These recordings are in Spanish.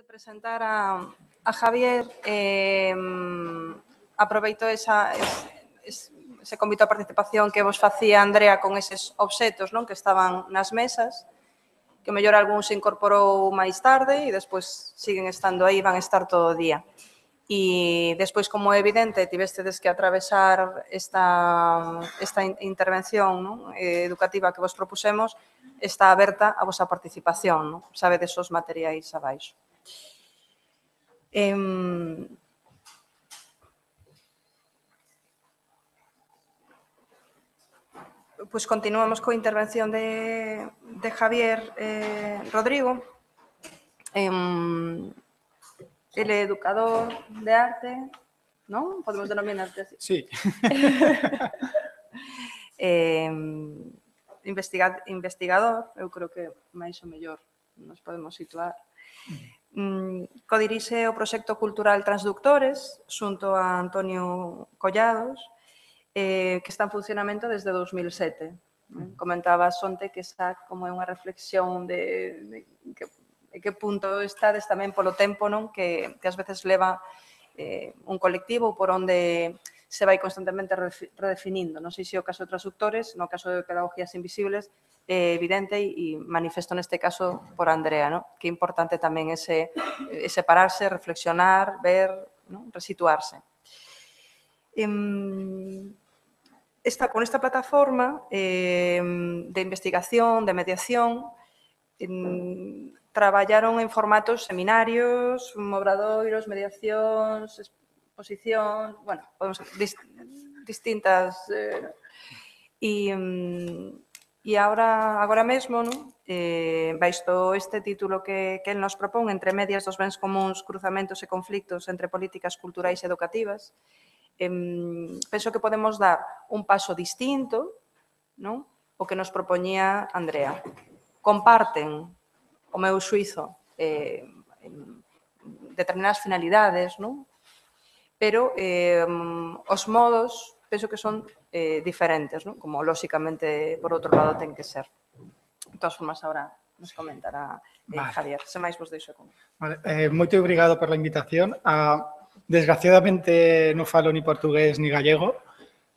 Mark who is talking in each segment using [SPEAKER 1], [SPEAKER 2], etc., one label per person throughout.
[SPEAKER 1] de presentar a Javier, aproveito ese convite a participación que vos facía Andrea con eses obxetos, non, que estaban nas mesas, que mellor algún se incorporou máis tarde e despois siguen estando aí, van estar todo o día. E despois, como é evidente, tivestedes que atravesar esta intervención, non, educativa que vos propusemos, está aberta a vosa participación, non? Sabedes os materiais abaixo. Pois continuamos coa intervención de Javier Rodrigo. Ele é educador de arte, non? Podemos denominarte así?
[SPEAKER 2] Sí.
[SPEAKER 1] Investigador, eu creo que máis ou mellor nos podemos situar. Codirixe o proxecto cultural Transductores, xunto a Antonio Collados, que está en funcionamento desde 2007. Comentaba onte que esa como é unha reflexión de que punto estades tamén polo tempo, non, que ás veces leva un colectivo por onde se vai constantemente redefinindo. Non sei se o caso de Transductores, no caso de Pedagogías Invisibles, é evidente e manifesto neste caso por Andrea, non? Que é importante tamén ese pararse, reflexionar, ver, non? Resituarse. Con esta plataforma de investigación, de mediación, traballaron en formatos seminarios, obradoiros, mediacións, exposicións, bueno, podemos distintas. E agora mesmo, non? Baixo este título que el nos propón, Entre medias dos bens comuns, cruzamentos e conflictos entre políticas culturais e educativas, penso que podemos dar un paso distinto, non? O que nos propoñía Andrea. Comparten, o meu xuizo, determinadas finalidades, non? Pero os modos penso que son diferentes, non? Como, lóxicamente, por outro lado, ten que ser. De todas formas, ahora nos comentará Javier. Se máis vos deixo con...
[SPEAKER 2] Moito obrigado por la invitación. Desgraciadamente no falo ni portugués ni gallego,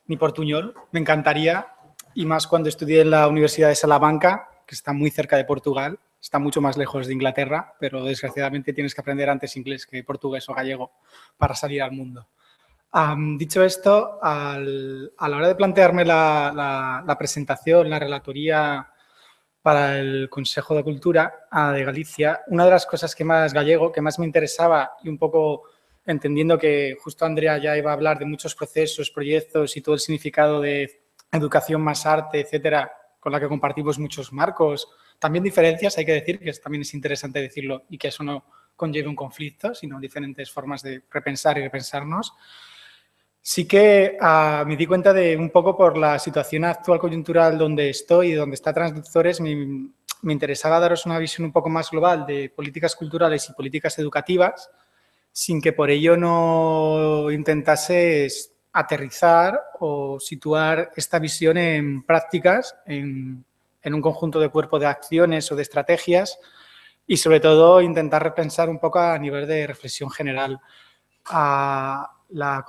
[SPEAKER 2] ni portuñol. Me encantaría, y más cuando estudié en la Universidad de Salamanca, que está muy cerca de Portugal, está mucho más lejos de Inglaterra, pero desgraciadamente tienes que aprender antes inglés que portugués o gallego para salir al mundo. Dicho esto, a la hora de plantearme la presentación, la relatoría para el Consejo de Cultura de Galicia, una de las cosas que más me interesaba, y un poco entendiendo que justo Andrea ya iba a hablar de muchos procesos, proyectos y todo el significado de educación más arte, etcétera, con la que compartimos muchos marcos, también diferencias, hay que decir, que también es interesante decirlo y que eso no conlleve un conflicto, sino diferentes formas de repensar y repensarnos. Sí que me di cuenta de un poco por la situación actual coyuntural donde estoy y donde está Transductores, me interesaba daros una visión un poco más global de políticas culturales y políticas educativas, sin que por ello no intentase aterrizar o situar esta visión en prácticas, en un conjunto de cuerpo de acciones o de estrategias y, sobre todo, intentar repensar un poco a nivel de reflexión general. La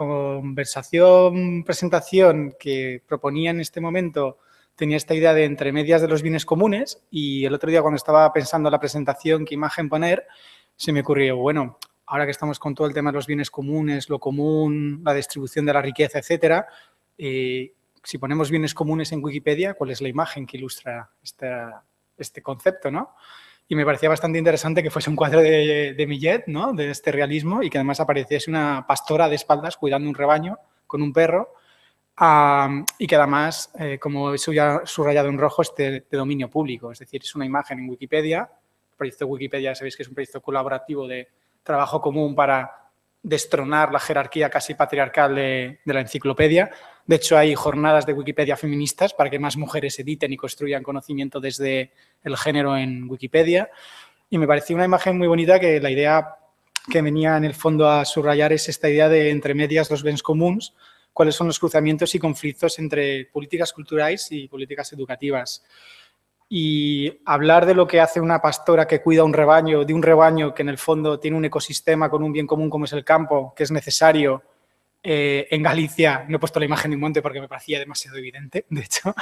[SPEAKER 2] presentación que proponía en este momento tenía esta idea de entre medias de los bienes comunes y el otro día cuando estaba pensando la presentación, qué imagen poner, se me ocurrió, bueno, ahora que estamos con todo el tema de los bienes comunes, lo común, la distribución de la riqueza, etcétera, si ponemos bienes comunes en Wikipedia, ¿cuál es la imagen que ilustra este concepto, no? Y me parecía bastante interesante que fuese un cuadro de Millet, ¿no? De este realismo, y que además apareciese una pastora de espaldas cuidando un rebaño con un perro, y que además, como he subrayado en rojo, es de dominio público. Es decir, es una imagen en Wikipedia. El proyecto de Wikipedia, sabéis que es un proyecto colaborativo de trabajo común para destronar la jerarquía casi patriarcal de la enciclopedia. De hecho, hay jornadas de Wikipedia feministas para que más mujeres editen y construyan conocimiento desde el género en Wikipedia. Y me pareció una imagen muy bonita que la idea que venía en el fondo a subrayar es esta idea de entre medias los bens comuns, cuáles son los cruzamientos y conflictos entre políticas culturales y políticas educativas. y hablar de lo que hace una pastora que cuida un rebaño, de un rebaño que en el fondo tiene un ecosistema con un bien común como es el campo, que es necesario en Galicia. No he puesto la imagen de un monte porque me parecía demasiado evidente, de hecho.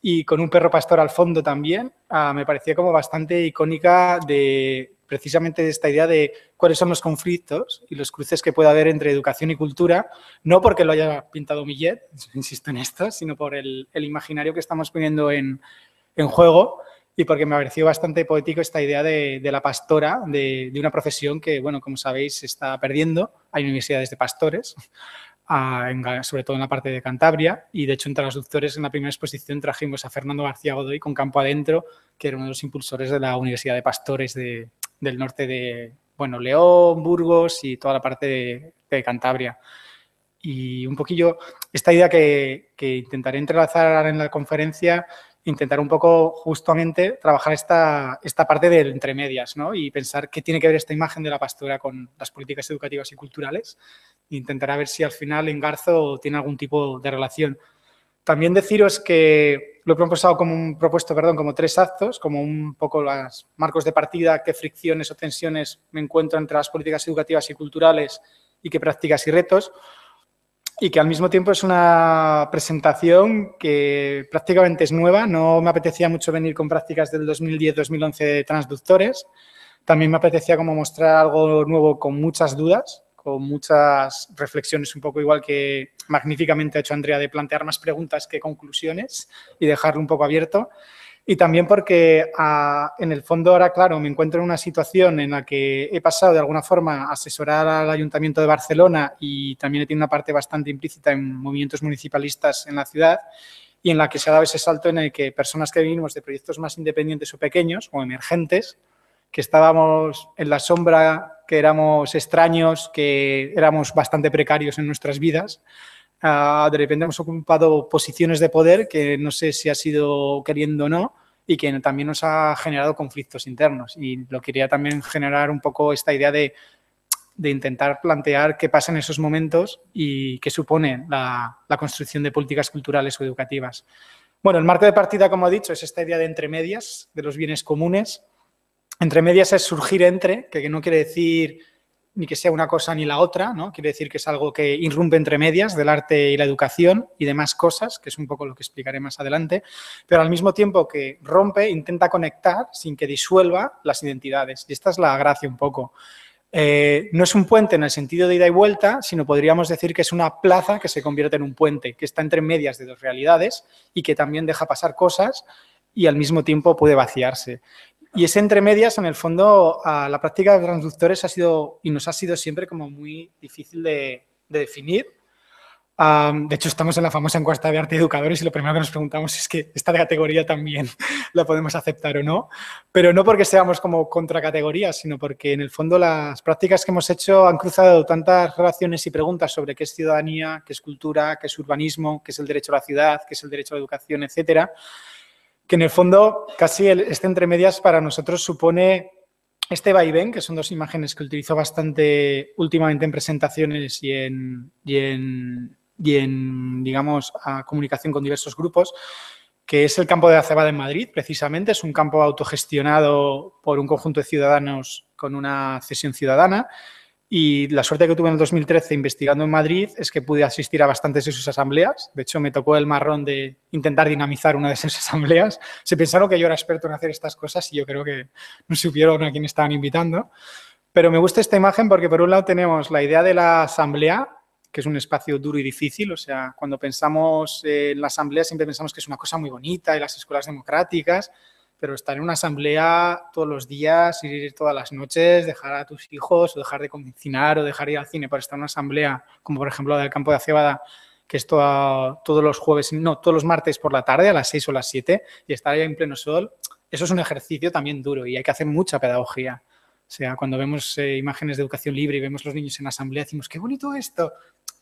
[SPEAKER 2] Y con un perro pastor al fondo también, me parecía como bastante icónica de precisamente de esta idea de cuáles son los conflictos y los cruces que puede haber entre educación y cultura, no porque lo haya pintado Millet, insisto en esto, sino por el imaginario que estamos poniendo en juego y porque me pareció bastante poético esta idea de la pastora, de una profesión que, bueno, como sabéis, se está perdiendo. Hay universidades de pastores, sobre todo en la parte de Cantabria, y de hecho en Transductores en la primera exposición trajimos a Fernando García Godoy con Campo Adentro, que era uno de los impulsores de la Universidad de Pastores del norte de, bueno, León, Burgos y toda la parte de Cantabria. Y un poquillo esta idea que intentaré entrelazar en la conferencia, intentar un poco justamente trabajar esta parte del entre medias, ¿no? Y pensar qué tiene que ver esta imagen de la pastora con las políticas educativas y culturales. Intentar ver si al final engarzo tiene algún tipo de relación. También deciros que lo he propuesto como 3 actos, como un poco los marcos de partida, qué fricciones o tensiones me encuentro entre las políticas educativas y culturales y qué prácticas y retos. Y que al mismo tiempo es una presentación que prácticamente es nueva. No me apetecía mucho venir con prácticas del 2010-2011 de Transductores. También me apetecía como mostrar algo nuevo con muchas dudas, con muchas reflexiones, un poco igual que magníficamente ha hecho Andrea, de plantear más preguntas que conclusiones y dejarlo un poco abierto. Y también porque en el fondo ahora, claro, me encuentro en una situación en la que he pasado de alguna forma a asesorar al Ayuntamiento de Barcelona y también he tenido una parte bastante implícita en movimientos municipalistas en la ciudad y en la que se ha dado ese salto en el que personas que venimos de proyectos más independientes o pequeños o emergentes, que estábamos en la sombra, que éramos extraños, que éramos bastante precarios en nuestras vidas, de repente hemos ocupado posiciones de poder que no sé si ha sido queriendo o no y que también nos ha generado conflictos internos. Y lo quería también generar un poco esta idea de intentar plantear qué pasa en esos momentos y qué supone la construcción de políticas culturales o educativas. Bueno, el marco de partida, como he dicho, es esta idea de entre medias, de los bienes comunes. Entre medias es surgir entre, que no quiere decir ni que sea una cosa ni la otra, ¿no? Quiere decir que es algo que irrumpe entre medias del arte y la educación y demás cosas, que es un poco lo que explicaré más adelante, pero al mismo tiempo que rompe, intenta conectar sin que disuelva las identidades. Y esta es la gracia un poco. No es un puente en el sentido de ida y vuelta, sino podríamos decir que es una plaza que se convierte en un puente, que está entre medias de 2 realidades y que también deja pasar cosas y al mismo tiempo puede vaciarse. Y ese entre medias, en el fondo, la práctica de Transductores ha sido y nos ha sido siempre como muy difícil de definir. De hecho, estamos en la famosa encuesta de arte y educadores y lo primero que nos preguntamos es que esta categoría también la podemos aceptar o no, pero no porque seamos como contracategorías, sino porque en el fondo las prácticas que hemos hecho han cruzado tantas relaciones y preguntas sobre qué es ciudadanía, qué es cultura, qué es urbanismo, qué es el derecho a la ciudad, qué es el derecho a la educación, etcétera, que en el fondo casi este entre medias para nosotros supone este vaivén, que son 2 imágenes que utilizo bastante últimamente en presentaciones y en digamos, comunicación con diversos grupos, que es el campo de la Cebada en Madrid, precisamente. Es un campo autogestionado por un conjunto de ciudadanos con una cesión ciudadana. Y la suerte que tuve en el 2013 investigando en Madrid es que pude asistir a bastantes de sus asambleas. De hecho, me tocó el marrón de intentar dinamizar una de esas asambleas. Se pensaron que yo era experto en hacer estas cosas y yo creo que no supieron a quién estaban invitando. Pero me gusta esta imagen porque, por un lado, tenemos la idea de la asamblea, que es un espacio duro y difícil. O sea, cuando pensamos en la asamblea siempre pensamos que es una cosa muy bonita y las escuelas democráticas, pero estar en una asamblea todos los días, ir todas las noches, dejar a tus hijos o dejar de cocinar o dejar ir al cine para estar en una asamblea, como por ejemplo la del campo de la Cebada, que es todos los martes por la tarde a las 6 o las 7 y estar ahí en pleno sol, eso es un ejercicio también duro y hay que hacer mucha pedagogía. O sea, cuando vemos imágenes de educación libre y vemos los niños en asamblea, decimos, qué bonito esto.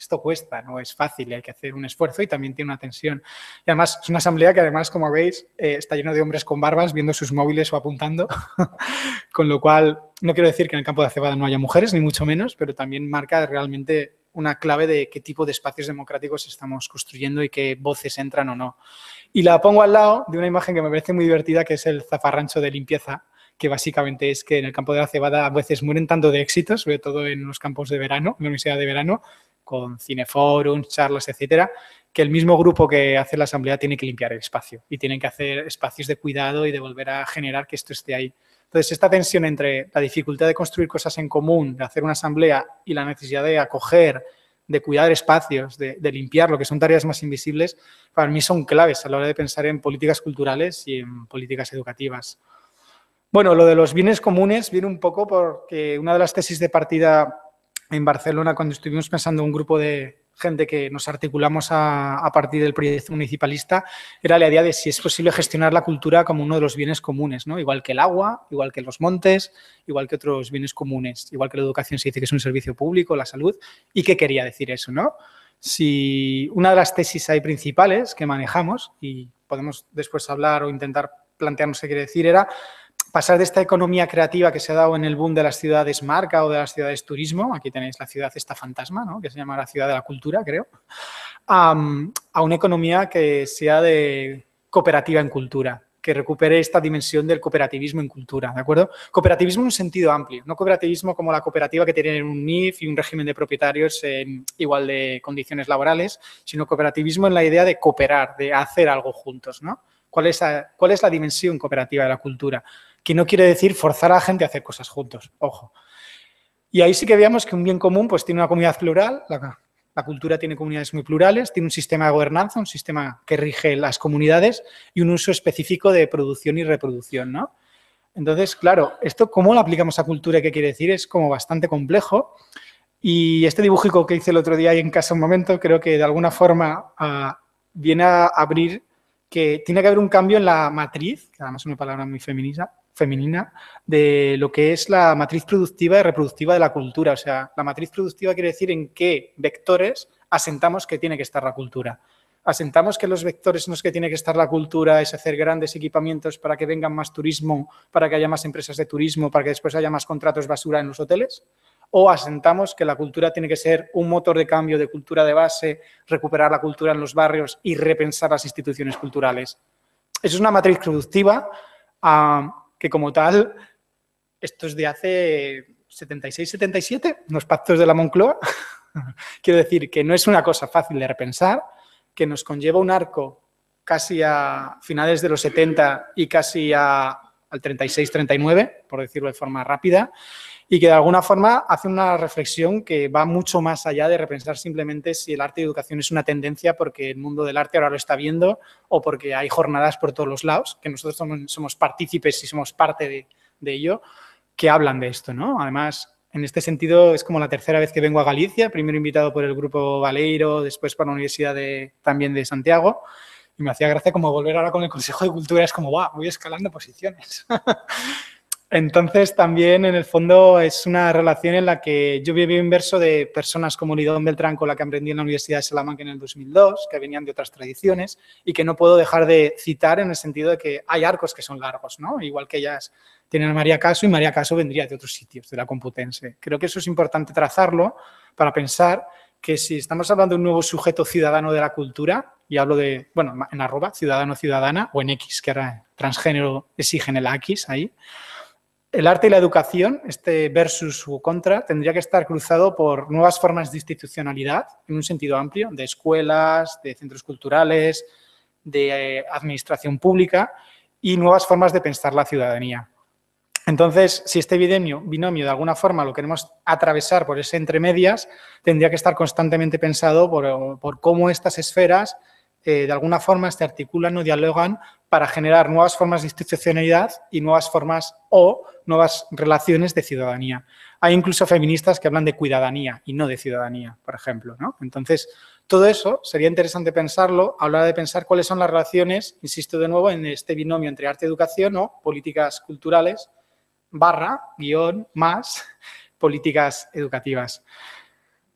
[SPEAKER 2] Esto cuesta, no es fácil, hay que hacer un esfuerzo y también tiene una tensión. Y además es una asamblea que además, como veis, está lleno de hombres con barbas viendo sus móviles o apuntando, con lo cual no quiero decir que en el campo de la Cebada no haya mujeres, ni mucho menos, pero también marca realmente una clave de qué tipo de espacios democráticos estamos construyendo y qué voces entran o no. Y la pongo al lado de una imagen que me parece muy divertida, que es el zafarrancho de limpieza, que básicamente es que en el campo de la cebada a veces mueren tanto de éxitos, sobre todo en los campos de verano, en la universidad de verano, con cineforums, charlas, etcétera, que el mismo grupo que hace la asamblea tiene que limpiar el espacio y tienen que hacer espacios de cuidado y de volver a generar que esto esté ahí. Entonces, esta tensión entre la dificultad de construir cosas en común, de hacer una asamblea y la necesidad de acoger, de cuidar espacios, de limpiar, lo que son tareas más invisibles, para mí son claves a la hora de pensar en políticas culturales y en políticas educativas. Bueno, lo de los bienes comunes viene un poco porque una de las tesis de partida en Barcelona, cuando estuvimos pensando un grupo de gente que nos articulamos a partir del proyecto municipalista, era la idea de si es posible gestionar la cultura como uno de los bienes comunes, ¿no? Igual que el agua, igual que los montes, igual que otros bienes comunes, igual que la educación se dice que es un servicio público, la salud. ¿Y qué quería decir eso, no? Si una de las tesis ahí principales que manejamos, y podemos después hablar o intentar plantearnos qué quiere decir, era pasar de esta economía creativa que se ha dado en el boom de las ciudades marca o de las ciudades turismo, aquí tenéis la ciudad esta fantasma, ¿no? Que se llama la ciudad de la cultura, creo, a una economía que sea de cooperativa en cultura, que recupere esta dimensión del cooperativismo en cultura, ¿de acuerdo? Cooperativismo en un sentido amplio, no cooperativismo como la cooperativa que tiene un NIF y un régimen de propietarios en igual de condiciones laborales, sino cooperativismo en la idea de cooperar, de hacer algo juntos, ¿no? ¿Cuál es la dimensión cooperativa de la cultura? Que no quiere decir forzar a la gente a hacer cosas juntos, ojo. Y ahí sí que veamos que un bien común pues tiene una comunidad plural, la cultura tiene comunidades muy plurales, tiene un sistema de gobernanza, un sistema que rige las comunidades y un uso específico de producción y reproducción, ¿no? Entonces, claro, esto cómo lo aplicamos a cultura y qué quiere decir es como bastante complejo. Y este dibujico que hice el otro día ahí en casa un momento, creo que de alguna forma viene a abrir que tiene que haber un cambio en la matriz, que además es una palabra muy femenina, de lo que es la matriz productiva y reproductiva de la cultura. O sea, la matriz productiva quiere decir en qué vectores asentamos que tiene que estar la cultura. Asentamos que los vectores en los que tiene que estar la cultura es hacer grandes equipamientos para que vengan más turismo, para que haya más empresas de turismo, para que después haya más contratos basura en los hoteles. O asentamos que la cultura tiene que ser un motor de cambio de cultura de base, recuperar la cultura en los barrios y repensar las instituciones culturales. Eso es una matriz productiva que como tal, esto es de hace 76-77, los pactos de la Moncloa. Quiero decir que no es una cosa fácil de repensar, que nos conlleva un arco casi a finales de los 70 y casi al 36-39, por decirlo de forma rápida, y que de alguna forma hace una reflexión que va mucho más allá de repensar simplemente si el arte y educación es una tendencia porque el mundo del arte ahora lo está viendo o porque hay jornadas por todos los lados, que nosotros somos partícipes y somos parte de ello, que hablan de esto, ¿no? Además, en este sentido es como la tercera vez que vengo a Galicia, primero invitado por el Grupo Baleiro, después por la Universidad también de Santiago, y me hacía gracia como volver ahora con el Consejo de Cultura, es como, ¡guau!, voy escalando posiciones. Entonces, también, en el fondo, es una relación en la que yo viví inverso de personas como Lidón Beltrán, con la que aprendí en la Universidad de Salamanca en el 2002, que venían de otras tradiciones y que no puedo dejar de citar en el sentido de que hay arcos que son largos, ¿no? Igual que ellas tienen a María Caso y María Caso vendría de otros sitios, de la Complutense. Creo que eso es importante trazarlo para pensar que si estamos hablando de un nuevo sujeto ciudadano de la cultura, y hablo de, bueno, en @ ciudadano-ciudadana o en X, que ahora transgénero exigen el X ahí, el arte y la educación, este versus u contra, tendría que estar cruzado por nuevas formas de institucionalidad, en un sentido amplio, de escuelas, de centros culturales, de administración pública y nuevas formas de pensar la ciudadanía. Entonces, si este binomio de alguna forma lo queremos atravesar por ese entre medias, tendría que estar constantemente pensado por cómo estas esferas de alguna forma se articulan o dialogan para generar nuevas formas de institucionalidad y nuevas formas o nuevas relaciones de ciudadanía. Hay incluso feministas que hablan de cuidadanía y no de ciudadanía, por ejemplo, ¿no? Entonces, todo eso sería interesante pensarlo a la hora de pensar cuáles son las relaciones, insisto de nuevo, en este binomio entre arte y educación o políticas culturales /más políticas educativas.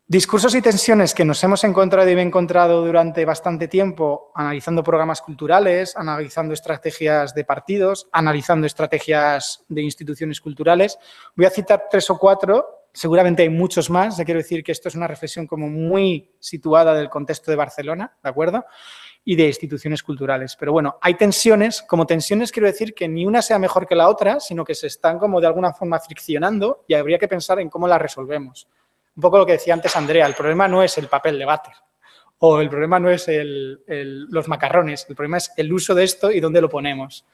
[SPEAKER 2] Discursos y tensiones que nos hemos encontrado y he encontrado durante bastante tiempo analizando programas culturales, analizando estrategias de partidos, analizando estrategias de instituciones culturales. Voy a citar 3 o 4, seguramente hay muchos más. Ya quiero decir que esto es una reflexión como muy situada del contexto de Barcelona, ¿de acuerdo? y de instituciones culturales. Pero bueno, hay tensiones, como tensiones quiero decir que ni una sea mejor que la otra, sino que se están como de alguna forma friccionando y habría que pensar en cómo las resolvemos. Un poco lo que decía antes Andrea, el problema no es el papel de váter o el problema no es los macarrones, el problema es el uso de esto y dónde lo ponemos.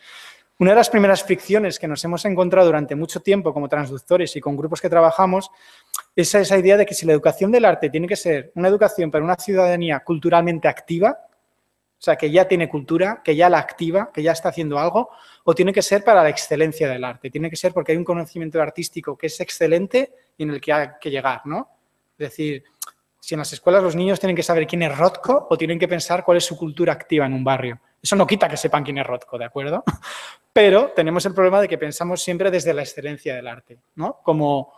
[SPEAKER 2] Una de las primeras fricciones que nos hemos encontrado durante mucho tiempo como transductores y con grupos que trabajamos es esa idea de que si la educación del arte tiene que ser una educación para una ciudadanía culturalmente activa, o sea, que ya tiene cultura, que ya la activa, que ya está haciendo algo, o tiene que ser para la excelencia del arte. Tiene que ser porque hay un conocimiento artístico que es excelente y en el que hay que llegar, ¿no? Es decir, si en las escuelas los niños tienen que saber quién es Rothko o tienen que pensar cuál es su cultura activa en un barrio. Eso no quita que sepan quién es Rothko, ¿de acuerdo? Pero tenemos el problema de que pensamos siempre desde la excelencia del arte, ¿no? Como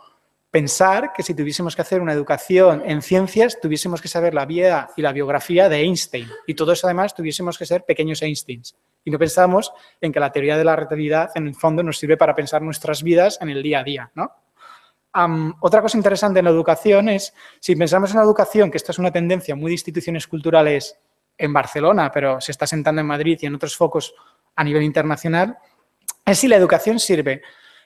[SPEAKER 2] pensar que si tuviésemos que hacer una educación en ciencias, tuviésemos que saber la vida y la biografía de Einstein. Y todos, además, tuviésemos que ser pequeños Einsteins. Y no pensamos en que la teoría de la relatividad, en el fondo, nos sirve para pensar nuestras vidas en el día a día, ¿no? Otra cosa interesante en la educación es, si pensamos en la educación, que esta es una tendencia muy de instituciones culturales en Barcelona, pero se está sentando en Madrid y en otros focos a nivel internacional, es si la educación sirve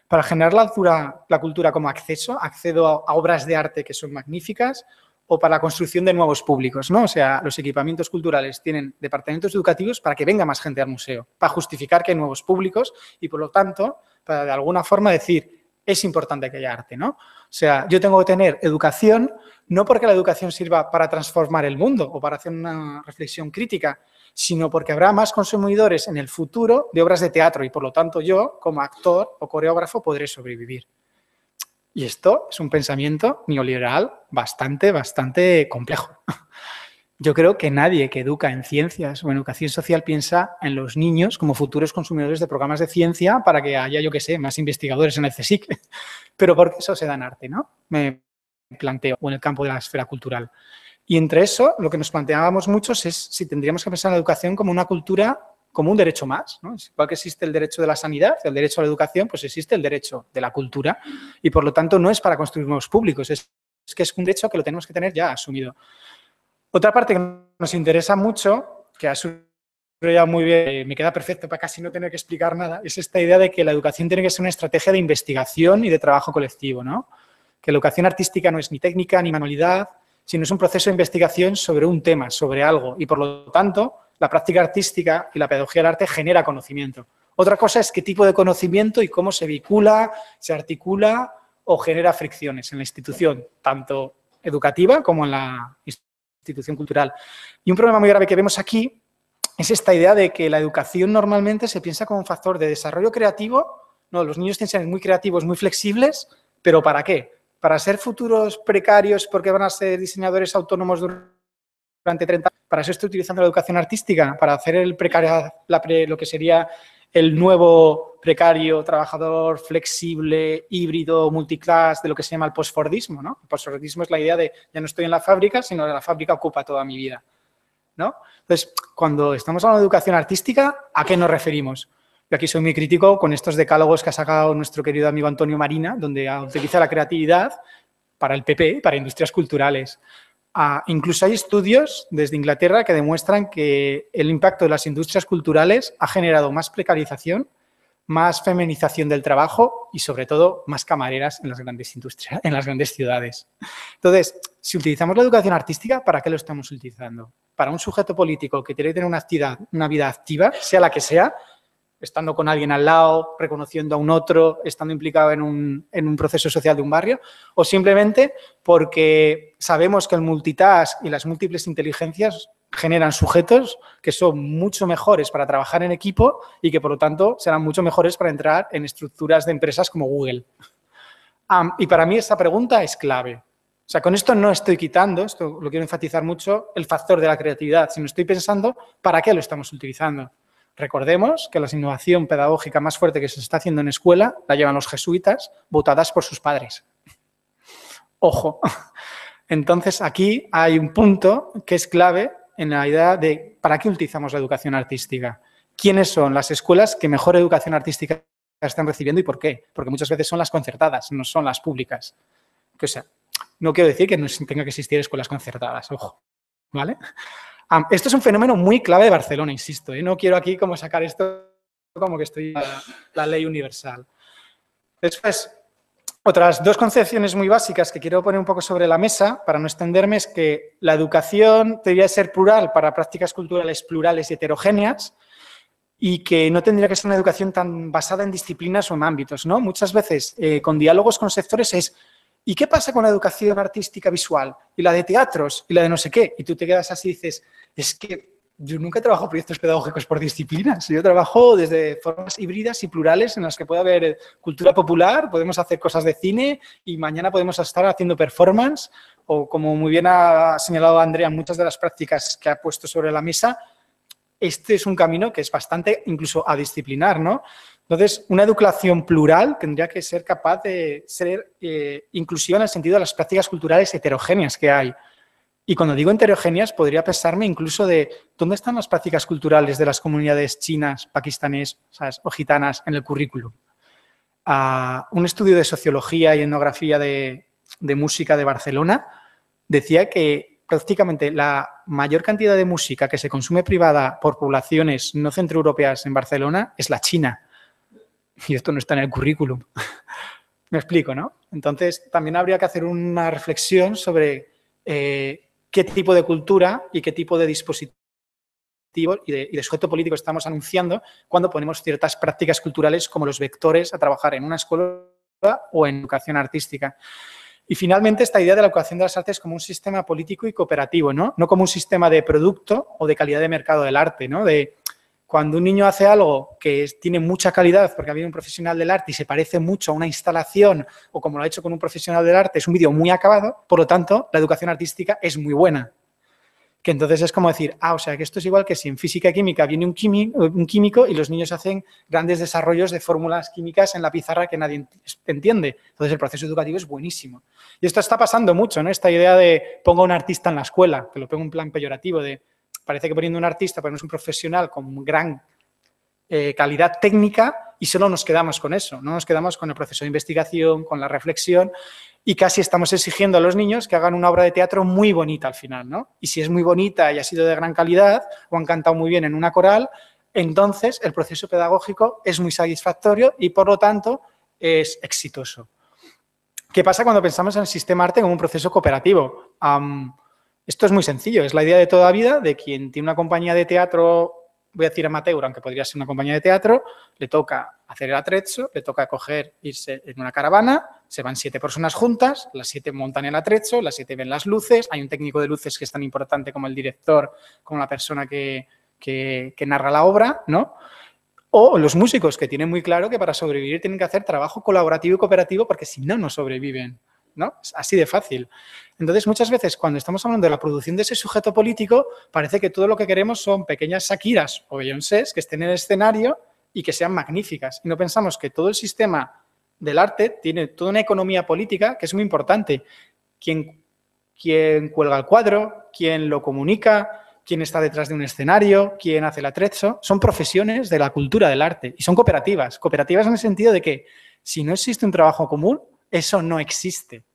[SPEAKER 2] para generar la cultura como accedo a obras de arte que son magníficas, o para la construcción de nuevos públicos, ¿no? O sea, los equipamientos culturales tienen departamentos educativos para que venga más gente al museo, para justificar que hay nuevos públicos y, por lo tanto, para de alguna forma decir, es importante que haya arte, ¿no? O sea, yo tengo que tener educación, no porque la educación sirva para transformar el mundo o para hacer una reflexión crítica, sino porque habrá más consumidores en el futuro de obras de teatro y, por lo tanto, yo, como actor o coreógrafo, podré sobrevivir. Y esto es un pensamiento neoliberal bastante complejo. Yo creo que nadie que educa en ciencias o en educación social piensa en los niños como futuros consumidores de programas de ciencia para que haya, yo qué sé, más investigadores en el CSIC. Pero porque eso se da en arte, ¿no? Me planteo, o en el campo de la esfera cultural. Y entre eso, lo que nos planteábamos muchos es si tendríamos que pensar en la educación como una cultura, como un derecho más, ¿no? Igual que existe el derecho de la sanidad, el derecho a la educación, pues existe el derecho de la cultura y, por lo tanto, no es para construir nuevos públicos, es que es un derecho que lo tenemos que tener ya asumido. Otra parte que nos interesa mucho, que ha subrayado muy bien, me queda perfecto para casi no tener que explicar nada, es esta idea de que la educación tiene que ser una estrategia de investigación y de trabajo colectivo, ¿no? Que la educación artística no es ni técnica ni manualidad, sino es un proceso de investigación sobre un tema, sobre algo, y por lo tanto, la práctica artística y la pedagogía del arte genera conocimiento. Otra cosa es qué tipo de conocimiento y cómo se vincula, se articula o genera fricciones en la institución, tanto educativa como en la institución cultural. Y un problema muy grave que vemos aquí es esta idea de que la educación normalmente se piensa como un factor de desarrollo creativo. No, los niños tienen que ser muy creativos, muy flexibles, ¿pero para qué? ¿Para ser futuros precarios porque van a ser diseñadores autónomos durante 30 años? ¿Para eso estoy utilizando la educación artística? ¿Para hacer el precario, lo que sería el nuevo precario, trabajador flexible, híbrido, multiclass, de lo que se llama el postfordismo, ¿no? El postfordismo es la idea de ya no estoy en la fábrica, sino que la fábrica ocupa toda mi vida, ¿no? Entonces, cuando estamos hablando de educación artística, ¿a qué nos referimos? Yo aquí soy muy crítico con estos decálogos que ha sacado nuestro querido amigo Antonio Marina, donde utiliza la creatividad para el PP, para industrias culturales. Incluso hay estudios desde Inglaterra que demuestran que el impacto de las industrias culturales ha generado más precarización, más feminización del trabajo y, sobre todo, más camareras en las grandes industrias, en las grandes ciudades. Entonces, si utilizamos la educación artística, ¿para qué lo estamos utilizando? Para un sujeto político que tiene que tener una vida activa, sea la que sea, estando con alguien al lado, reconociendo a un otro, estando implicado en un proceso social de un barrio, o simplemente porque sabemos que el multitask y las múltiples inteligencias generan sujetos que son mucho mejores para trabajar en equipo y que, por lo tanto, serán mucho mejores para entrar en estructuras de empresas como Google. Y para mí esta pregunta es clave. O sea, con esto no estoy quitando, esto lo quiero enfatizar mucho, el factor de la creatividad, sino estoy pensando para qué lo estamos utilizando. Recordemos que la innovación pedagógica más fuerte que se está haciendo en escuela la llevan los jesuitas, votadas por sus padres. Ojo. Entonces, aquí hay un punto que es clave en la idea de ¿para qué utilizamos la educación artística? ¿Quiénes son las escuelas que mejor educación artística están recibiendo y por qué? Porque muchas veces son las concertadas, no son las públicas. O sea, no quiero decir que no tenga que existir escuelas concertadas, ojo, ¿vale? Esto es un fenómeno muy clave de Barcelona, insisto, ¿eh? No quiero aquí como sacar esto como que estoy la ley universal. Después, otras dos concepciones muy básicas que quiero poner un poco sobre la mesa, para no extenderme, es que la educación debería ser plural para prácticas culturales plurales y heterogéneas y que no tendría que ser una educación tan basada en disciplinas o en ámbitos, ¿no? Muchas veces, con diálogos con sectores es ¿y qué pasa con la educación artística visual? Y la de teatros, y la de no sé qué. Y tú te quedas así y dices, es que yo nunca he trabajado proyectos pedagógicos por disciplinas. Yo trabajo desde formas híbridas y plurales en las que puede haber cultura popular, podemos hacer cosas de cine y mañana podemos estar haciendo performance o, como muy bien ha señalado Andrea, muchas de las prácticas que ha puesto sobre la mesa, este es un camino que es bastante incluso adisciplinar, ¿no? Entonces, una educación plural tendría que ser capaz de ser inclusiva en el sentido de las prácticas culturales heterogéneas que hay. Y cuando digo heterogéneas, podría pensarme incluso de dónde están las prácticas culturales de las comunidades chinas, pakistaníes, ¿sabes?, o gitanas en el currículum. Un estudio de sociología y etnografía de música de Barcelona decía que prácticamente la mayor cantidad de música que se consume privada por poblaciones no centroeuropeas en Barcelona es la china. Y esto no está en el currículum. Me explico, ¿no? Entonces, también habría que hacer una reflexión sobre qué tipo de cultura y qué tipo de dispositivo y de sujeto político estamos anunciando cuando ponemos ciertas prácticas culturales como los vectores a trabajar en una escuela o en educación artística. Y finalmente, esta idea de la educación de las artes como un sistema político y cooperativo, ¿no? No como un sistema de producto o de calidad de mercado del arte, ¿no? De cuando un niño hace algo que tiene mucha calidad porque ha habido un profesional del arte y se parece mucho a una instalación o como lo ha hecho con un profesional del arte, es un vídeo muy acabado, por lo tanto, la educación artística es muy buena. Que entonces es como decir, o sea, que esto es igual que si en física y química viene un químico y los niños hacen grandes desarrollos de fórmulas químicas en la pizarra que nadie entiende. Entonces el proceso educativo es buenísimo. Y esto está pasando mucho, ¿no? Esta idea de pongo a un artista en la escuela, que lo pongo en plan peyorativo, de parece que poniendo un artista ponemos un profesional con gran calidad técnica y solo nos quedamos con eso, no nos quedamos con el proceso de investigación, con la reflexión y casi estamos exigiendo a los niños que hagan una obra de teatro muy bonita al final, ¿no? Y si es muy bonita y ha sido de gran calidad o han cantado muy bien en una coral, entonces el proceso pedagógico es muy satisfactorio y por lo tanto es exitoso. ¿Qué pasa cuando pensamos en el sistema arte como un proceso cooperativo? Esto es muy sencillo, es la idea de toda la vida de quien tiene una compañía de teatro, voy a decir amateur, aunque podría ser una compañía de teatro, le toca hacer el atrezzo, le toca irse en una caravana, se van 7 personas juntas, las 7 montan el atrezzo, las 7 ven las luces, hay un técnico de luces que es tan importante como el director, como la persona que narra la obra, ¿no? O los músicos, que tienen muy claro que para sobrevivir tienen que hacer trabajo colaborativo y cooperativo porque si no, no sobreviven, ¿no? Es así de fácil. Entonces, muchas veces, cuando estamos hablando de la producción de ese sujeto político, parece que todo lo que queremos son pequeñas Shakiras o Beyoncés que estén en el escenario y que sean magníficas. Y no pensamos que todo el sistema del arte tiene toda una economía política que es muy importante. Quién cuelga el cuadro, quién lo comunica, quién está detrás de un escenario, quién hace el atrezzo, son profesiones de la cultura del arte y son cooperativas. Cooperativas en el sentido de que si no existe un trabajo común, eso no existe.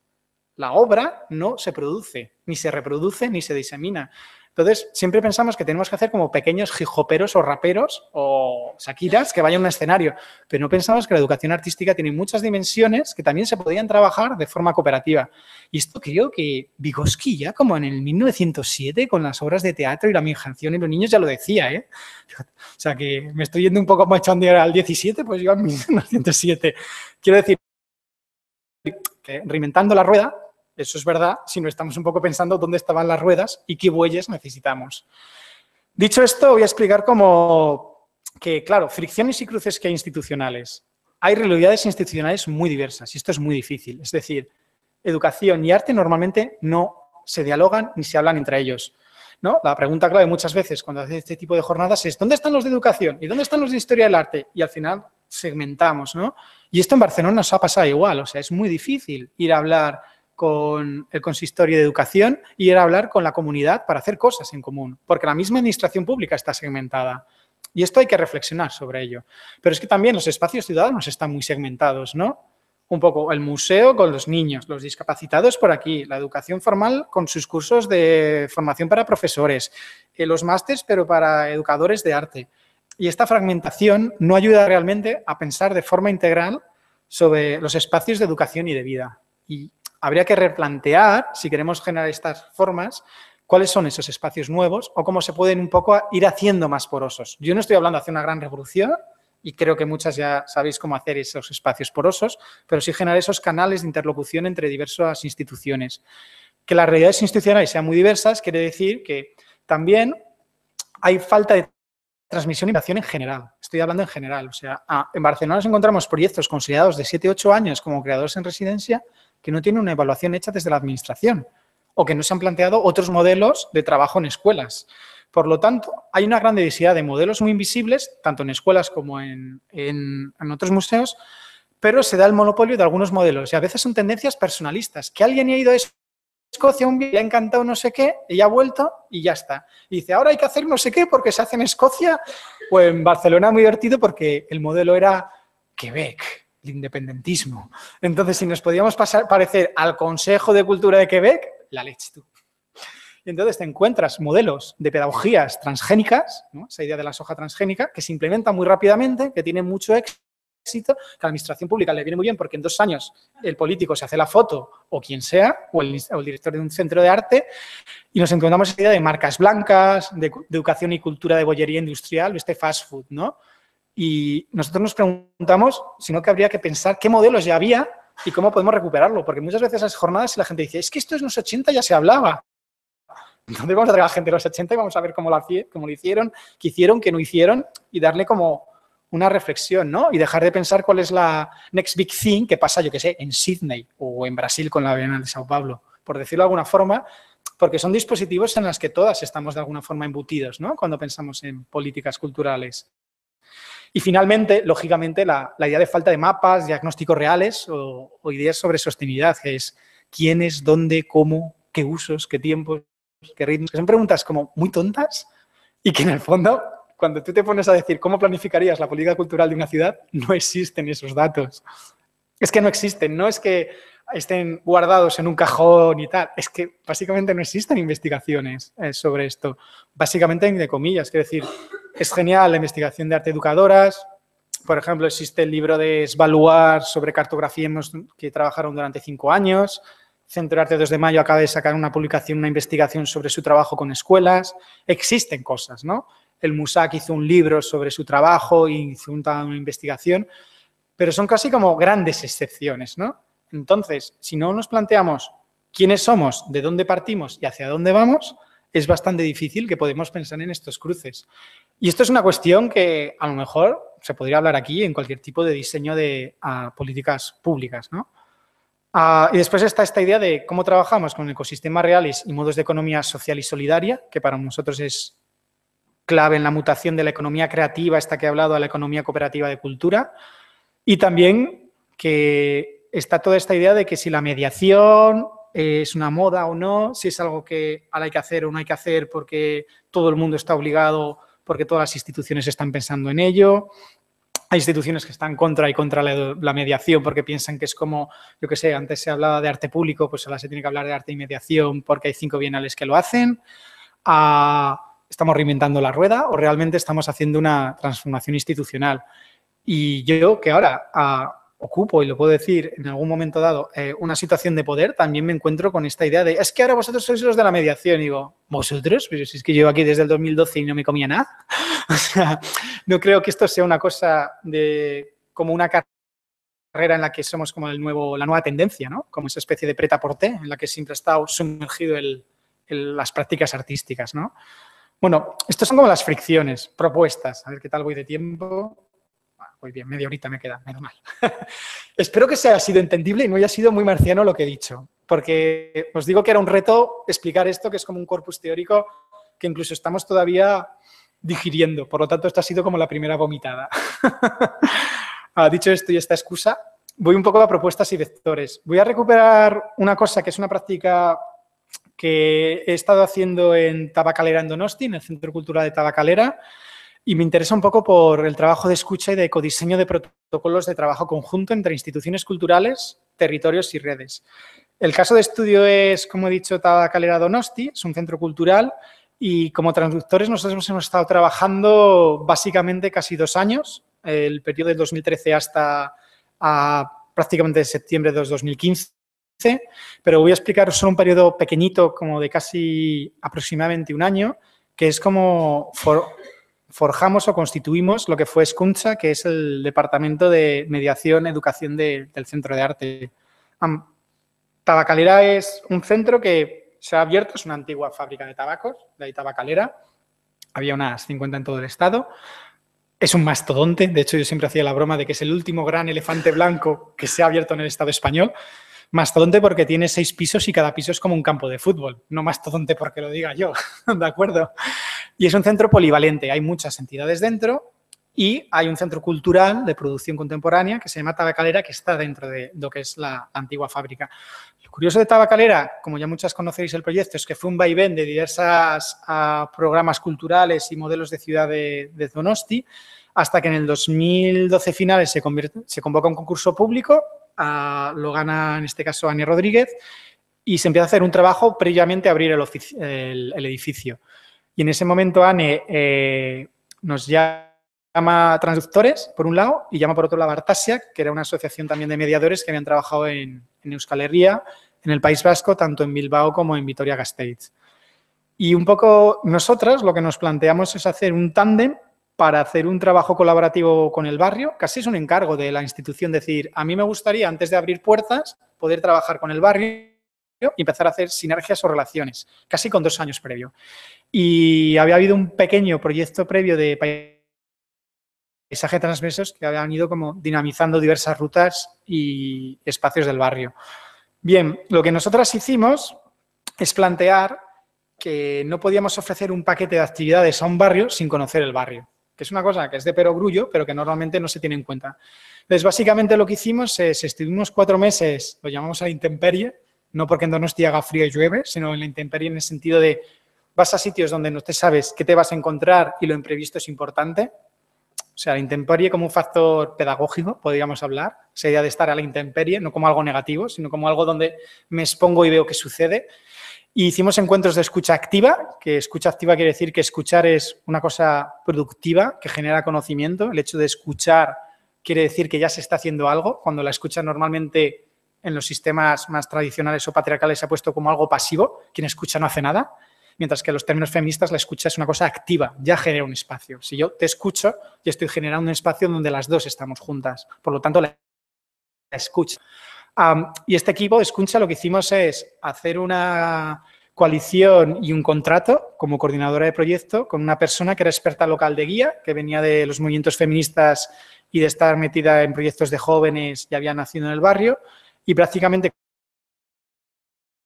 [SPEAKER 2] La obra no se produce, ni se reproduce, ni se disemina. Entonces, siempre pensamos que tenemos que hacer como pequeños hip-hoperos o raperos o shakiras que vayan a un escenario, pero no pensamos que la educación artística tiene muchas dimensiones que también se podrían trabajar de forma cooperativa. Y esto creo que Vygotsky ya como en el 1907 con las obras de teatro y la imaginación en los niños ya lo decía, ¿eh? O sea, que me estoy yendo un poco machando al 17, pues yo al 1907. Quiero decir que reinventando la rueda, eso es verdad, si no estamos un poco pensando dónde estaban las ruedas y qué bueyes necesitamos. Dicho esto, voy a explicar cómo que, claro, fricciones y cruces que hay institucionales. Hay realidades institucionales muy diversas y esto es muy difícil. Es decir, educación y arte normalmente no se dialogan ni se hablan entre ellos, ¿no? La pregunta clave muchas veces cuando hace este tipo de jornadas es ¿dónde están los de educación? ¿Y dónde están los de historia del arte? Y al final segmentamos, ¿no? Y esto en Barcelona nos ha pasado igual, o sea, es muy difícil ir a hablar con el consistorio de educación y ir a hablar con la comunidad para hacer cosas en común, porque la misma administración pública está segmentada. Y esto hay que reflexionar sobre ello. Pero es que también los espacios ciudadanos están muy segmentados, ¿no? un poco el museo con los niños, los discapacitados por aquí, la educación formal con sus cursos de formación para profesores, los másters pero para educadores de arte. Y esta fragmentación no ayuda realmente a pensar de forma integral sobre los espacios de educación y de vida. Y habría que replantear, si queremos generar estas formas, cuáles son esos espacios nuevos o cómo se pueden un poco ir haciendo más porosos. Yo no estoy hablando de hacer una gran revolución, y creo que muchas ya sabéis cómo hacer esos espacios porosos, pero sí generar esos canales de interlocución entre diversas instituciones. Que las realidades institucionales sean muy diversas quiere decir que también hay falta de transmisión e innovación en general. Estoy hablando en general. O sea, en Barcelona nos encontramos proyectos considerados de 7 u 8 años como creadores en residencia que no tienen una evaluación hecha desde la administración o que no se han planteado otros modelos de trabajo en escuelas. Por lo tanto, hay una gran diversidad de modelos muy invisibles, tanto en escuelas como en otros museos, pero se da el monopolio de algunos modelos y a veces son tendencias personalistas, que alguien ha ido a Escocia un día, le ha encantado no sé qué, y ya ha vuelto y ya está. Y dice, ahora hay que hacer no sé qué porque se hace en Escocia o en Barcelona, muy divertido porque el modelo era Quebec, el independentismo. Entonces, si nos podíamos parecer al Consejo de Cultura de Quebec, la leche tú. Y entonces te encuentras modelos de pedagogías transgénicas, ¿no? Esa idea de la soja transgénica, que se implementan muy rápidamente, que tienen mucho éxito, que a la administración pública le viene muy bien porque en 2 años el político se hace la foto o quien sea, o el director de un centro de arte, y nos encontramos esa idea de marcas blancas, de educación y cultura de bollería industrial, este fast food, ¿no? Y nosotros nos preguntamos si no que habría que pensar qué modelos ya había y cómo podemos recuperarlo, porque muchas veces esas jornadas la gente dice, es que esto en los 80 ya se hablaba. Entonces vamos a traer a la gente de los 80 y vamos a ver cómo lo hicieron, qué hicieron, qué no hicieron y darle como una reflexión, ¿no? Y dejar de pensar cuál es la next big thing que pasa, yo qué sé, en Sydney o en Brasil con la Bienal de Sao Paulo, por decirlo de alguna forma, porque son dispositivos en los que todas estamos de alguna forma embutidos, ¿no? Cuando pensamos en políticas culturales. Y finalmente, lógicamente, la idea de falta de mapas, diagnósticos reales o ideas sobre sostenibilidad, que es quiénes, dónde, cómo, qué usos, qué tiempos, qué ritmos, que son preguntas como muy tontas y que en el fondo, cuando tú te pones a decir cómo planificarías la política cultural de una ciudad, no existen esos datos. Es que no existen, no es que estén guardados en un cajón y tal, es que básicamente no existen investigaciones sobre esto. Básicamente, entre comillas, quiero decir, es genial la investigación de arte educadoras. Por ejemplo, existe el libro de Svaluar sobre cartografía que trabajaron durante 5 años. Centro de Arte 2 de Mayo acaba de sacar una publicación, una investigación sobre su trabajo con escuelas. Existen cosas, ¿no? El MUSAC hizo un libro sobre su trabajo y hizo una investigación, pero son casi como grandes excepciones, ¿no? Entonces, si no nos planteamos quiénes somos, de dónde partimos y hacia dónde vamos, es bastante difícil que podamos pensar en estos cruces. Y esto es una cuestión que a lo mejor se podría hablar aquí en cualquier tipo de diseño de políticas públicas, ¿no? Y después está esta idea de cómo trabajamos con ecosistemas reales y modos de economía social y solidaria, que para nosotros es clave en la mutación de la economía creativa, esta que he hablado, a la economía cooperativa de cultura. Y también que está toda esta idea de que si la mediación es una moda o no, si es algo que ahora hay que hacer o no hay que hacer porque todo el mundo está obligado, porque todas las instituciones están pensando en ello. Hay instituciones que están contra la mediación porque piensan que es como, yo qué sé, antes se hablaba de arte público, pues ahora se tiene que hablar de arte y mediación porque hay 5 bienales que lo hacen. ¿Estamos reinventando la rueda o realmente estamos haciendo una transformación institucional? Y yo, que ahora ocupo, y lo puedo decir en algún momento dado, una situación de poder, también me encuentro con esta idea de, es que ahora vosotros sois los de la mediación. Y digo, ¿vosotros? Pero si es que llevo aquí desde el 2012 y no me comía nada. O sea, no creo que esto sea una cosa de como una carrera en la que somos como la nueva tendencia, ¿no? Como esa especie de prêt-à-porter en la que siempre ha estado sumergido las prácticas artísticas, ¿no? Bueno, estas son como las fricciones, propuestas. A ver qué tal voy de tiempo. Muy bien, media horita me queda, menos mal. Espero que sea sido entendible y no haya sido muy marciano lo que he dicho, porque os digo que era un reto explicar esto, que es como un corpus teórico que incluso estamos todavía digiriendo. Por lo tanto, esta ha sido como la primera vomitada. Dicho esto y esta excusa, voy un poco a propuestas y vectores. Voy a recuperar una cosa que es una práctica que he estado haciendo en Tabacalera, en Donosti, en el Centro Cultural de Tabacalera, y me interesa un poco por el trabajo de escucha y de ecodiseño de protocolos de trabajo conjunto entre instituciones culturales, territorios y redes. El caso de estudio es, como he dicho, Tabakalera Donosti, es un centro cultural y como traductores nosotros hemos estado trabajando básicamente casi 2 años, el periodo del 2013 hasta prácticamente septiembre de 2015, pero voy a explicar solo un periodo pequeñito como de casi aproximadamente 1 año, que es como forjamos o constituimos lo que fue Escuntza, que es el departamento de mediación, educación del Centro de Arte. Tabakalera es un centro que se ha abierto, es una antigua fábrica de tabacos, de ahí Tabakalera, había unas 50 en todo el estado. Es un mastodonte, de hecho yo siempre hacía la broma de que es el último gran elefante blanco que se ha abierto en el Estado español. Mastodonte porque tiene 6 pisos y cada piso es como un campo de fútbol, no mastodonte porque lo diga yo, ¿de acuerdo? Y es un centro polivalente, hay muchas entidades dentro y hay un centro cultural de producción contemporánea que se llama Tabakalera, que está dentro de lo que es la antigua fábrica. Lo curioso de Tabakalera, como ya muchas conocéis el proyecto, es que fue un vaivén de diversos programas culturales y modelos de ciudad de Donosti, hasta que en el 2012 finales se convoca un concurso público, lo gana en este caso Ania Rodríguez, y se empieza a hacer un trabajo previamente a abrir el edificio. Y en ese momento Ane nos llama a Transductores, por un lado, y llama por otro lado a Artasia, que era una asociación también de mediadores que habían trabajado en Euskal Herria, en el País Vasco, tanto en Bilbao como en Vitoria-Gasteiz. Y un poco nosotras lo que nos planteamos es hacer un tándem para hacer un trabajo colaborativo con el barrio. Casi es un encargo de la institución decir, a mí me gustaría, antes de abrir puertas, poder trabajar con el barrio y empezar a hacer sinergias o relaciones, casi con 2 años previo. Y había habido un pequeño proyecto previo de paisaje transversos que habían ido como dinamizando diversas rutas y espacios del barrio. Bien, lo que nosotras hicimos es plantear que no podíamos ofrecer un paquete de actividades a un barrio sin conocer el barrio, que es una cosa que es de perogrullo, pero que normalmente no se tiene en cuenta. Entonces, básicamente lo que hicimos es, estuvimos 4 meses, lo llamamos a la intemperie, no porque en Donosti haga frío y llueve, sino en la intemperie en el sentido de vas a sitios donde no te sabes qué te vas a encontrar y lo imprevisto es importante. O sea, la intemperie como un factor pedagógico, podríamos hablar, esa idea de estar a la intemperie, no como algo negativo, sino como algo donde me expongo y veo qué sucede. Y hicimos encuentros de escucha activa, que escucha activa quiere decir que escuchar es una cosa productiva, que genera conocimiento. El hecho de escuchar quiere decir que ya se está haciendo algo, cuando la escucha normalmente en los sistemas más tradicionales o patriarcales se ha puesto como algo pasivo, quien escucha no hace nada, mientras que en los términos feministas la escucha es una cosa activa, ya genera un espacio. Si yo te escucho, yo estoy generando un espacio donde las dos estamos juntas, por lo tanto la escucha. Y este equipo de escucha lo que hicimos es hacer una coalición y un contrato como coordinadora de proyecto con una persona que era experta local de guía, que venía de los movimientos feministas y de estar metida en proyectos de jóvenes y había nacido en el barrio, y prácticamente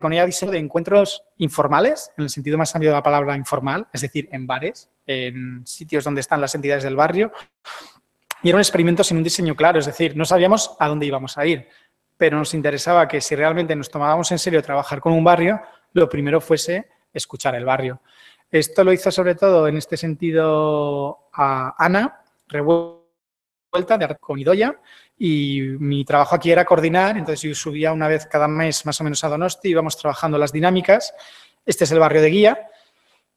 [SPEAKER 2] con ella diseño de encuentros informales, en el sentido más amplio de la palabra informal, es decir, en bares, en sitios donde están las entidades del barrio, y era un experimento sin un diseño claro, es decir, no sabíamos a dónde íbamos a ir, pero nos interesaba que si realmente nos tomábamos en serio trabajar con un barrio, lo primero fuese escuchar el barrio. Esto lo hizo sobre todo en este sentido a Ana Revuelta de con Idoia, y mi trabajo aquí era coordinar, entonces yo subía una vez cada mes más o menos a Donosti, íbamos trabajando las dinámicas. Este es el barrio de guía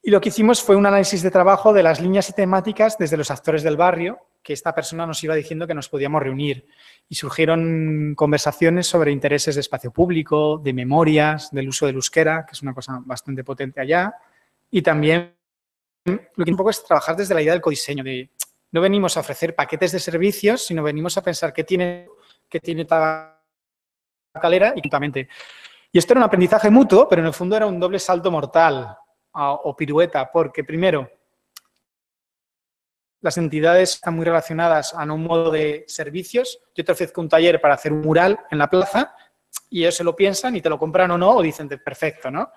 [SPEAKER 2] y lo que hicimos fue un análisis de trabajo de las líneas y temáticas desde los actores del barrio, que esta persona nos iba diciendo que nos podíamos reunir y surgieron conversaciones sobre intereses de espacio público, de memorias, del uso del euskera, que es una cosa bastante potente allá, y también lo que un poco es trabajar desde la idea del codiseño, de no venimos a ofrecer paquetes de servicios, sino venimos a pensar qué tiene Tabakalera y juntamente. Y esto era un aprendizaje mutuo, pero en el fondo era un doble salto mortal o pirueta, porque primero, las entidades están muy relacionadas a un modo de servicios. Yo te ofrezco un taller para hacer un mural en la plaza y ellos se lo piensan y te lo compran o no, o dicen, perfecto, ¿no?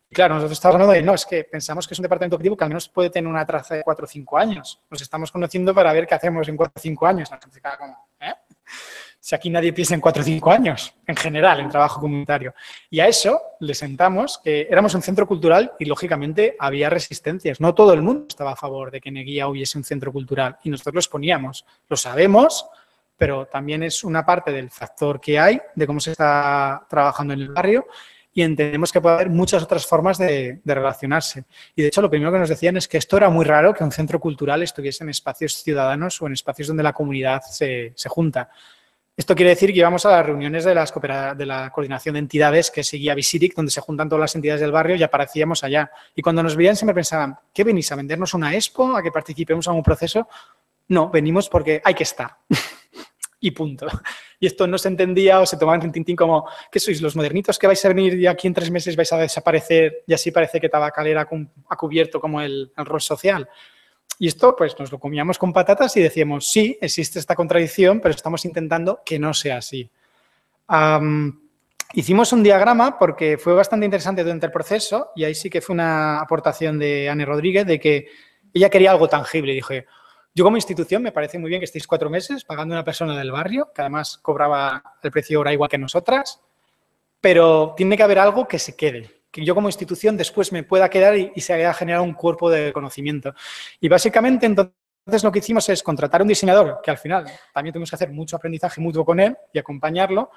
[SPEAKER 2] Y claro, nosotros estamos hablando de, no, es que pensamos que es un departamento operativo que al menos puede tener una traza de 4 o 5 años. Nos estamos conociendo para ver qué hacemos en 4 o 5 años. La gente se queda como, ¿eh? Si aquí nadie piensa en 4 o 5 años, en general, en trabajo comunitario. Y a eso le sentamos que éramos un centro cultural y, lógicamente, había resistencias. No todo el mundo estaba a favor de que en Eguía hubiese un centro cultural y nosotros los poníamos. Lo sabemos, pero también es una parte del factor que hay, de cómo se está trabajando en el barrio y entendemos que puede haber muchas otras formas de relacionarse. Y, de hecho, lo primero que nos decían es que esto era muy raro que un centro cultural estuviese en espacios ciudadanos o en espacios donde la comunidad se junta. Esto quiere decir que íbamos a las reuniones de la coordinación de entidades que seguía Visiric, donde se juntan todas las entidades del barrio y aparecíamos allá. Y cuando nos veían siempre pensaban, ¿qué venís? ¿A vendernos una expo? ¿A que participemos en un proceso? No, venimos porque hay que estar. Y punto. Y esto no se entendía o se tomaban en tintín como, ¿qué sois, los modernitos que vais a venir y aquí en 3 meses vais a desaparecer y así parece que Tabacalera ha cubierto como el rol social? Y esto, pues, nos lo comíamos con patatas y decíamos, sí, existe esta contradicción, pero estamos intentando que no sea así. Hicimos un diagrama porque fue bastante interesante durante el proceso y ahí sí que fue una aportación de Anne Rodríguez de que ella quería algo tangible. Y dije, yo como institución me parece muy bien que estéis 4 meses pagando a una persona del barrio, que además cobraba el precio hora igual que nosotras, pero tiene que haber algo que se quede. Que yo como institución después me pueda quedar y se haya generado un cuerpo de conocimiento. Y básicamente entonces lo que hicimos es contratar a un diseñador, que al final también tuvimos que hacer mucho aprendizaje mutuo con él y acompañarlo,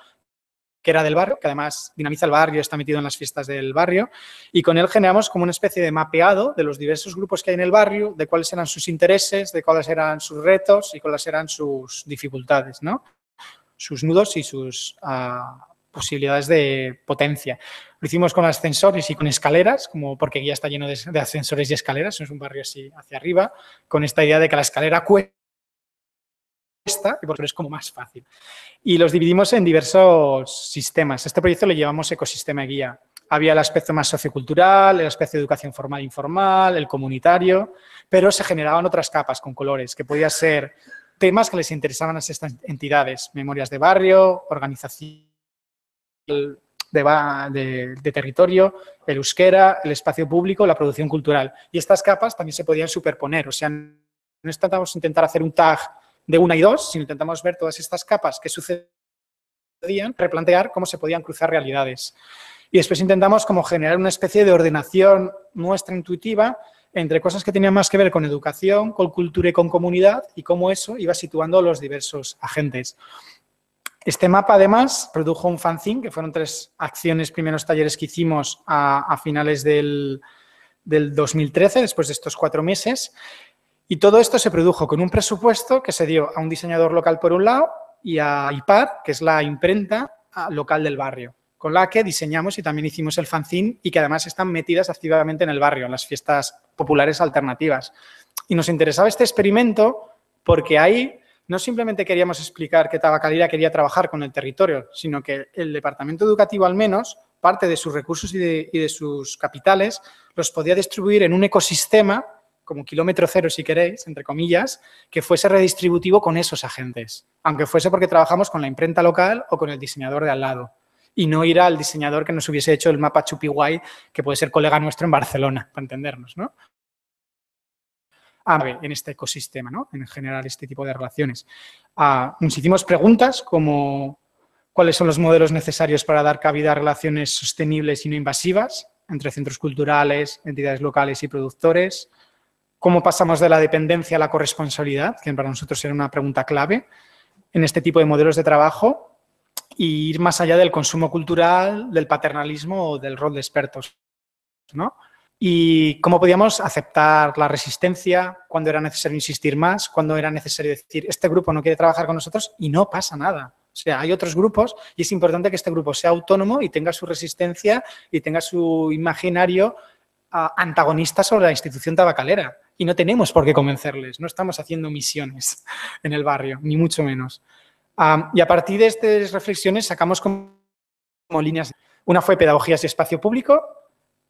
[SPEAKER 2] que era del barrio, que además dinamiza el barrio, está metido en las fiestas del barrio, y con él generamos como una especie de mapeado de los diversos grupos que hay en el barrio, de cuáles eran sus intereses, de cuáles eran sus retos y cuáles eran sus dificultades, ¿no? Sus nudos y sus posibilidades de potencia. Lo hicimos con ascensores y con escaleras, como porque ya está lleno de ascensores y escaleras, es un barrio así hacia arriba, con esta idea de que la escalera cuesta y por eso es como más fácil. Y los dividimos en diversos sistemas. Este proyecto le llevamos ecosistema guía. Había el aspecto más sociocultural, el aspecto de educación formal e informal, el comunitario, pero se generaban otras capas con colores, que podían ser temas que les interesaban a estas entidades, memorias de barrio, organización de territorio, el euskera, el espacio público, la producción cultural. Y estas capas también se podían superponer, o sea, no intentamos intentar hacer un tag de 1 y 2, sino intentamos ver todas estas capas que sucedían, replantear cómo se podían cruzar realidades. Y después intentamos como generar una especie de ordenación nuestra intuitiva entre cosas que tenían más que ver con educación, con cultura y con comunidad y cómo eso iba situando a los diversos agentes. Este mapa, además, produjo un fanzine, que fueron 3 acciones, primeros talleres que hicimos a finales del 2013, después de estos 4 meses. Y todo esto se produjo con un presupuesto que se dio a un diseñador local por un lado y a IPAR, que es la imprenta local del barrio, con la que diseñamos y también hicimos el fanzine y que además están metidas activamente en el barrio, en las fiestas populares alternativas. Y nos interesaba este experimento porque ahí no simplemente queríamos explicar que Tabacalera quería trabajar con el territorio, sino que el departamento educativo, al menos, parte de sus recursos y de sus capitales, los podía distribuir en un ecosistema, como kilómetro cero, si queréis, entre comillas, que fuese redistributivo con esos agentes, aunque fuese porque trabajamos con la imprenta local o con el diseñador de al lado, y no ir al diseñador que nos hubiese hecho el mapa Chupiguay, que puede ser colega nuestro en Barcelona, para entendernos, ¿no? En este ecosistema, ¿no? En general, este tipo de relaciones. Nos hicimos preguntas como cuáles son los modelos necesarios para dar cabida a relaciones sostenibles y no invasivas entre centros culturales, entidades locales y productores. ¿Cómo pasamos de la dependencia a la corresponsabilidad? Que para nosotros era una pregunta clave en este tipo de modelos de trabajo y ir más allá del consumo cultural, del paternalismo o del rol de expertos, ¿no? Y cómo podíamos aceptar la resistencia, cuándo era necesario insistir más, cuándo era necesario decir, este grupo no quiere trabajar con nosotros y no pasa nada. O sea, hay otros grupos y es importante que este grupo sea autónomo y tenga su resistencia y tenga su imaginario antagonista sobre la institución tabacalera. Y no tenemos por qué convencerles, no estamos haciendo misiones en el barrio, ni mucho menos. Y a partir de estas reflexiones sacamos como líneas. Una fue pedagogías y espacio público.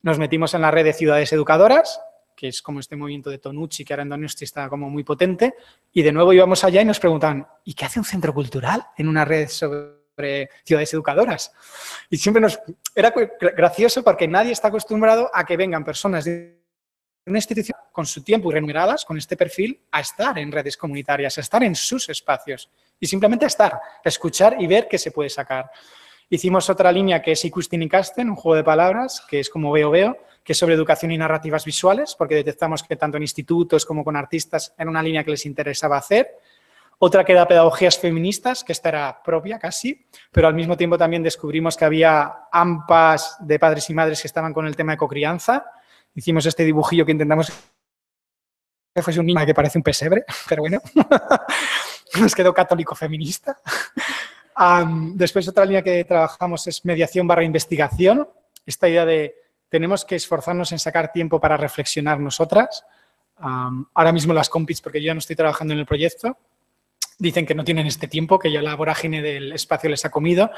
[SPEAKER 2] Nos metimos en la red de ciudades educadoras, que es como este movimiento de Tonucci, que ahora en Donosti está como muy potente, y de nuevo íbamos allá y nos preguntaban, ¿y qué hace un centro cultural en una red sobre ciudades educadoras? Y siempre era gracioso porque nadie está acostumbrado a que vengan personas de una institución con su tiempo y remuneradas, con este perfil, a estar en redes comunitarias, a estar en sus espacios. y simplemente estar, escuchar y ver qué se puede sacar. Hicimos otra línea que es Ikusten ikasten, un juego de palabras, que es como Veo Veo, que es sobre educación y narrativas visuales, porque detectamos que tanto en institutos como con artistas era una línea que les interesaba hacer. Otra que era pedagogías feministas, que esta era propia casi, pero al mismo tiempo también descubrimos que había AMPAs de padres y madres que estaban con el tema de cocrianza. Hicimos este dibujillo que intentamos que fuese un niño que parece un pesebre, pero bueno, nos quedó católico feminista. Después otra línea que trabajamos es mediación / investigación. Esta idea de tenemos que esforzarnos en sacar tiempo para reflexionar nosotras. Ahora mismo las compis, porque yo ya no estoy trabajando en el proyecto, dicen que no tienen este tiempo, que ya la vorágine del espacio les ha comido,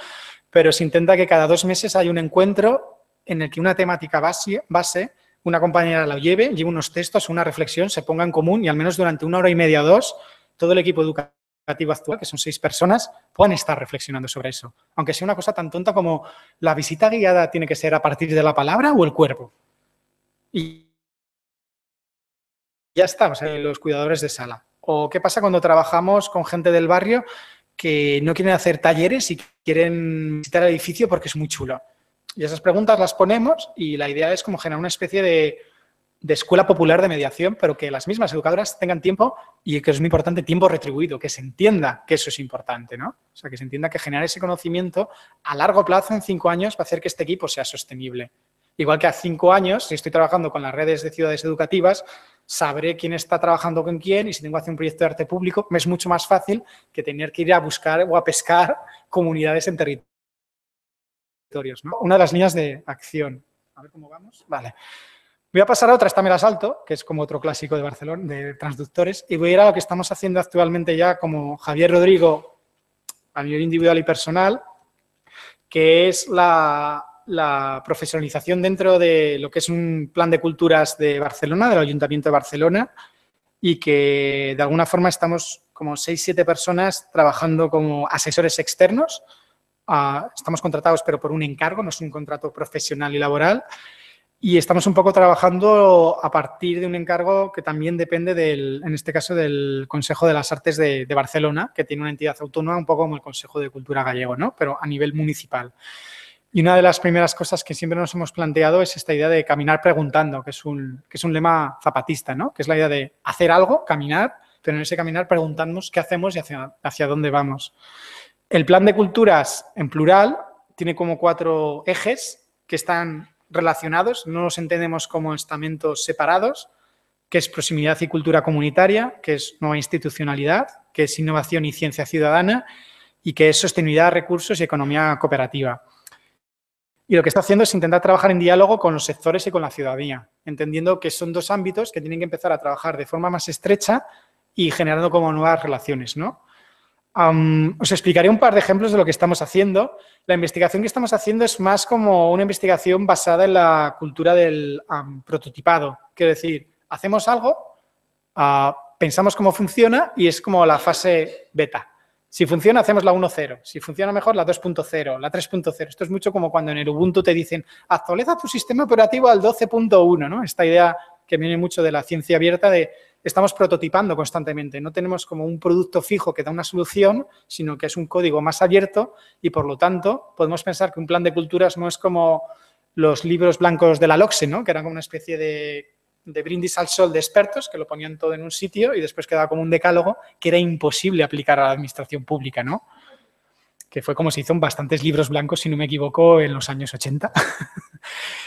[SPEAKER 2] pero se intenta que cada 2 meses haya un encuentro en el que una temática base, una compañera la lleve unos textos, una reflexión, se ponga en común y al menos durante 1 hora y media o 2, todo el equipo educativo actual, que son 6 personas, puedan estar reflexionando sobre eso. Aunque sea una cosa tan tonta como la visita guiada tiene que ser a partir de la palabra o el cuerpo. Y ya está, o sea, los cuidadores de sala. O qué pasa cuando trabajamos con gente del barrio que no quieren hacer talleres y quieren visitar el edificio porque es muy chulo. Y esas preguntas las ponemos y la idea es como generar una especie de escuela popular de mediación, pero que las mismas educadoras tengan tiempo y, que es muy importante, tiempo retribuido, que se entienda que eso es importante, ¿no? O sea, que se entienda que generar ese conocimiento a largo plazo, en 5 años, va a hacer que este equipo sea sostenible. Igual que a 5 años, si estoy trabajando con las redes de ciudades educativas, sabré quién está trabajando con quién y si tengo que hacer un proyecto de arte público, me es mucho más fácil que tener que ir a buscar o a pescar comunidades en territorios, ¿no? Una de las líneas de acción. A ver cómo vamos. Vale. Voy a pasar a otra, esta me la salto, que es como otro clásico de Barcelona, de transductores, y voy a ir a lo que estamos haciendo actualmente ya como Javier Rodrigo a nivel individual y personal, que es la profesionalización dentro de lo que es un plan de culturas de Barcelona, del Ayuntamiento de Barcelona, y que de alguna forma estamos como 6-7 personas trabajando como asesores externos. Estamos contratados, pero por un encargo, no es un contrato profesional y laboral. Y estamos un poco trabajando a partir de un encargo que también depende, en este caso, del Consejo de las Artes de Barcelona, que tiene una entidad autónoma, un poco como el Consejo de Cultura gallego, ¿no? Pero a nivel municipal. Y una de las primeras cosas que siempre nos hemos planteado es esta idea de caminar preguntando, que es un lema zapatista, ¿no? Que es la idea de hacer algo, caminar, pero en ese caminar preguntarnos qué hacemos y hacia dónde vamos. El plan de culturas, en plural, tiene como 4 ejes que están relacionados, no los entendemos como estamentos separados, que es proximidad y cultura comunitaria, que es nueva institucionalidad, que es innovación y ciencia ciudadana y que es sostenibilidad, recursos y economía cooperativa. Y lo que está haciendo es intentar trabajar en diálogo con los sectores y con la ciudadanía, entendiendo que son 2 ámbitos que tienen que empezar a trabajar de forma más estrecha y generando como nuevas relaciones, ¿no? Os explicaré un par de ejemplos de lo que estamos haciendo. La investigación que estamos haciendo es más como una investigación basada en la cultura del prototipado. Quiero decir, hacemos algo, pensamos cómo funciona y es como la fase beta. Si funciona, hacemos la 1.0. Si funciona mejor, la 2.0, la 3.0. Esto es mucho como cuando en el Ubuntu te dicen actualiza tu sistema operativo al 12.1, ¿no? Esta idea que viene mucho de la ciencia abierta de estamos prototipando constantemente. No tenemos como un producto fijo que da una solución, sino que es un código más abierto y, por lo tanto, podemos pensar que un plan de culturas no es como los libros blancos de la LOCSE, ¿no? Que eran como una especie de brindis al sol de expertos que lo ponían todo en un sitio y después quedaba como un decálogo que era imposible aplicar a la administración pública, ¿no? Que fue como se hizo en bastantes libros blancos, si no me equivoco, en los años 80.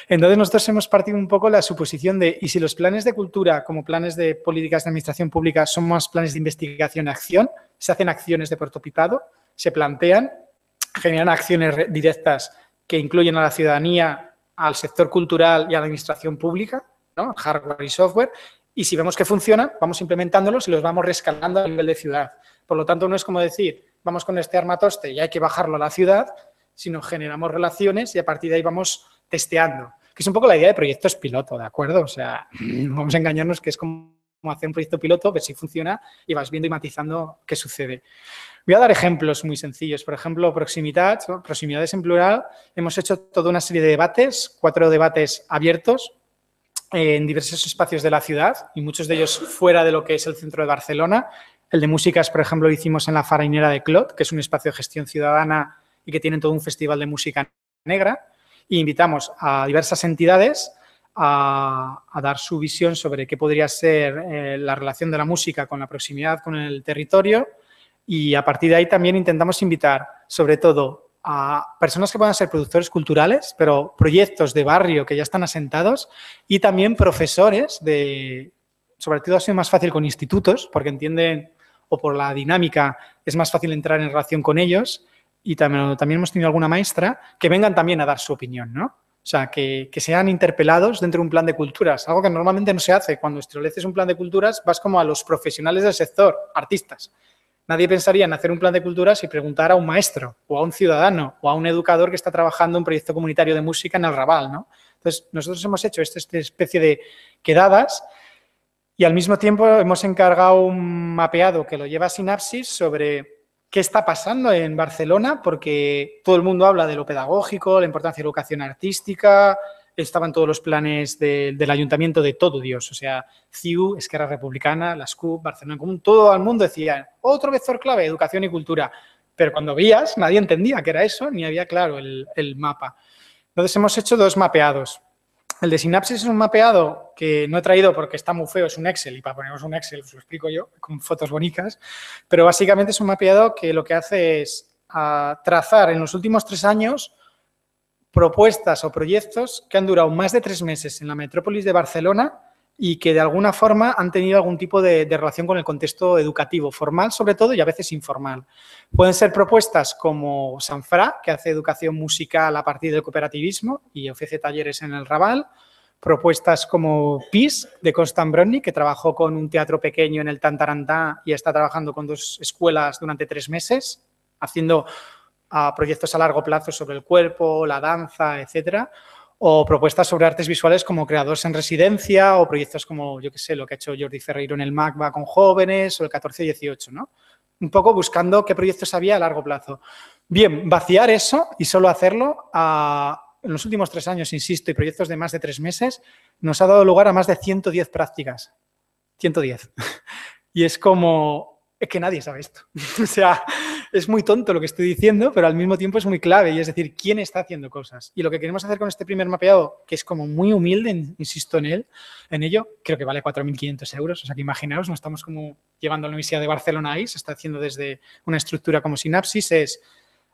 [SPEAKER 2] Entonces, nosotros hemos partido un poco la suposición de, ¿y si los planes de cultura como planes de políticas de administración pública son más planes de investigación y acción? Se hacen acciones de prototipado, se plantean, generan acciones directas que incluyen a la ciudadanía, al sector cultural y a la administración pública, ¿no? Hardware y software, y si vemos que funcionan, vamos implementándolos y los vamos rescalando a nivel de ciudad. Por lo tanto, no es como decir, vamos con este armatoste y hay que bajarlo a la ciudad, sino generamos relaciones y a partir de ahí vamos testeando. Que es un poco la idea de proyectos piloto, ¿de acuerdo? O sea, vamos a engañarnos que es como hacer un proyecto piloto, ver si funciona y vas viendo y matizando qué sucede. Voy a dar ejemplos muy sencillos. Por ejemplo, proximidades en plural. Hemos hecho toda una serie de debates, 4 debates abiertos, en diversos espacios de la ciudad y muchos de ellos fuera de lo que es el centro de Barcelona, El de músicas, por ejemplo, lo hicimos en la Farinera de Clot, que es un espacio de gestión ciudadana y que tienen todo un festival de música negra. Y invitamos a diversas entidades a dar su visión sobre qué podría ser la relación de la música con la proximidad con el territorio. Y a partir de ahí también intentamos invitar, sobre todo, a personas que puedan ser productores culturales, pero proyectos de barrio que ya están asentados, y también profesores sobre todo ha sido más fácil con institutos, porque entienden, o por la dinámica, es más fácil entrar en relación con ellos, y también hemos tenido alguna maestra que vengan también a dar su opinión, ¿no? O sea, que sean interpelados dentro de un plan de culturas, algo que normalmente no se hace. Cuando estableces un plan de culturas vas como a los profesionales del sector, artistas. Nadie pensaría en hacer un plan de culturas y preguntar a un maestro o a un ciudadano o a un educador que está trabajando en un proyecto comunitario de música en el Raval, ¿no? Entonces, nosotros hemos hecho esta especie de quedadas y al mismo tiempo hemos encargado un mapeado que lo lleva Sinapsis sobre qué está pasando en Barcelona, porque todo el mundo habla de lo pedagógico, la importancia de la educación artística, estaban todos los planes del ayuntamiento de todo Dios, o sea, CiU, Esquerra Republicana, las CUP, Barcelona en Común, todo el mundo decía, otro vector clave, educación y cultura, pero cuando veías nadie entendía que era eso, ni había claro el mapa. Entonces hemos hecho dos mapeados. El de Sinapsis es un mapeado que no he traído porque está muy feo, es un Excel, y para poneros un Excel os lo explico yo, con fotos bonitas, pero básicamente es un mapeado que lo que hace es trazar en los últimos 3 años propuestas o proyectos que han durado más de 3 meses en la metrópolis de Barcelona y que de alguna forma han tenido algún tipo de relación con el contexto educativo, formal sobre todo y a veces informal. Pueden ser propuestas como Sanfra, que hace educación musical a partir del cooperativismo y ofrece talleres en el Raval. Propuestas como PIS, de Constant Brownie, que trabajó con un teatro pequeño en el Tantarantá y está trabajando con 2 escuelas durante 3 meses, haciendo proyectos a largo plazo sobre el cuerpo, la danza, etcétera. O propuestas sobre artes visuales como creadores en residencia o proyectos como, yo qué sé, lo que ha hecho Jordi Ferreiro en el MACBA con jóvenes o el 14-18, ¿no? Un poco buscando qué proyectos había a largo plazo. Bien, vaciar eso y solo hacerlo en los últimos 3 años, insisto, y proyectos de más de 3 meses, nos ha dado lugar a más de 110 prácticas. 110. Y es como, es que nadie sabe esto. O sea, es muy tonto lo que estoy diciendo, pero al mismo tiempo es muy clave, y es decir, ¿quién está haciendo cosas? Y lo que queremos hacer con este primer mapeado, que es como muy humilde, insisto en ello, creo que vale 4.500 euros, o sea que imaginaos, no estamos como llevando a la Universidad de Barcelona ahí, se está haciendo desde una estructura como Sinapsis, es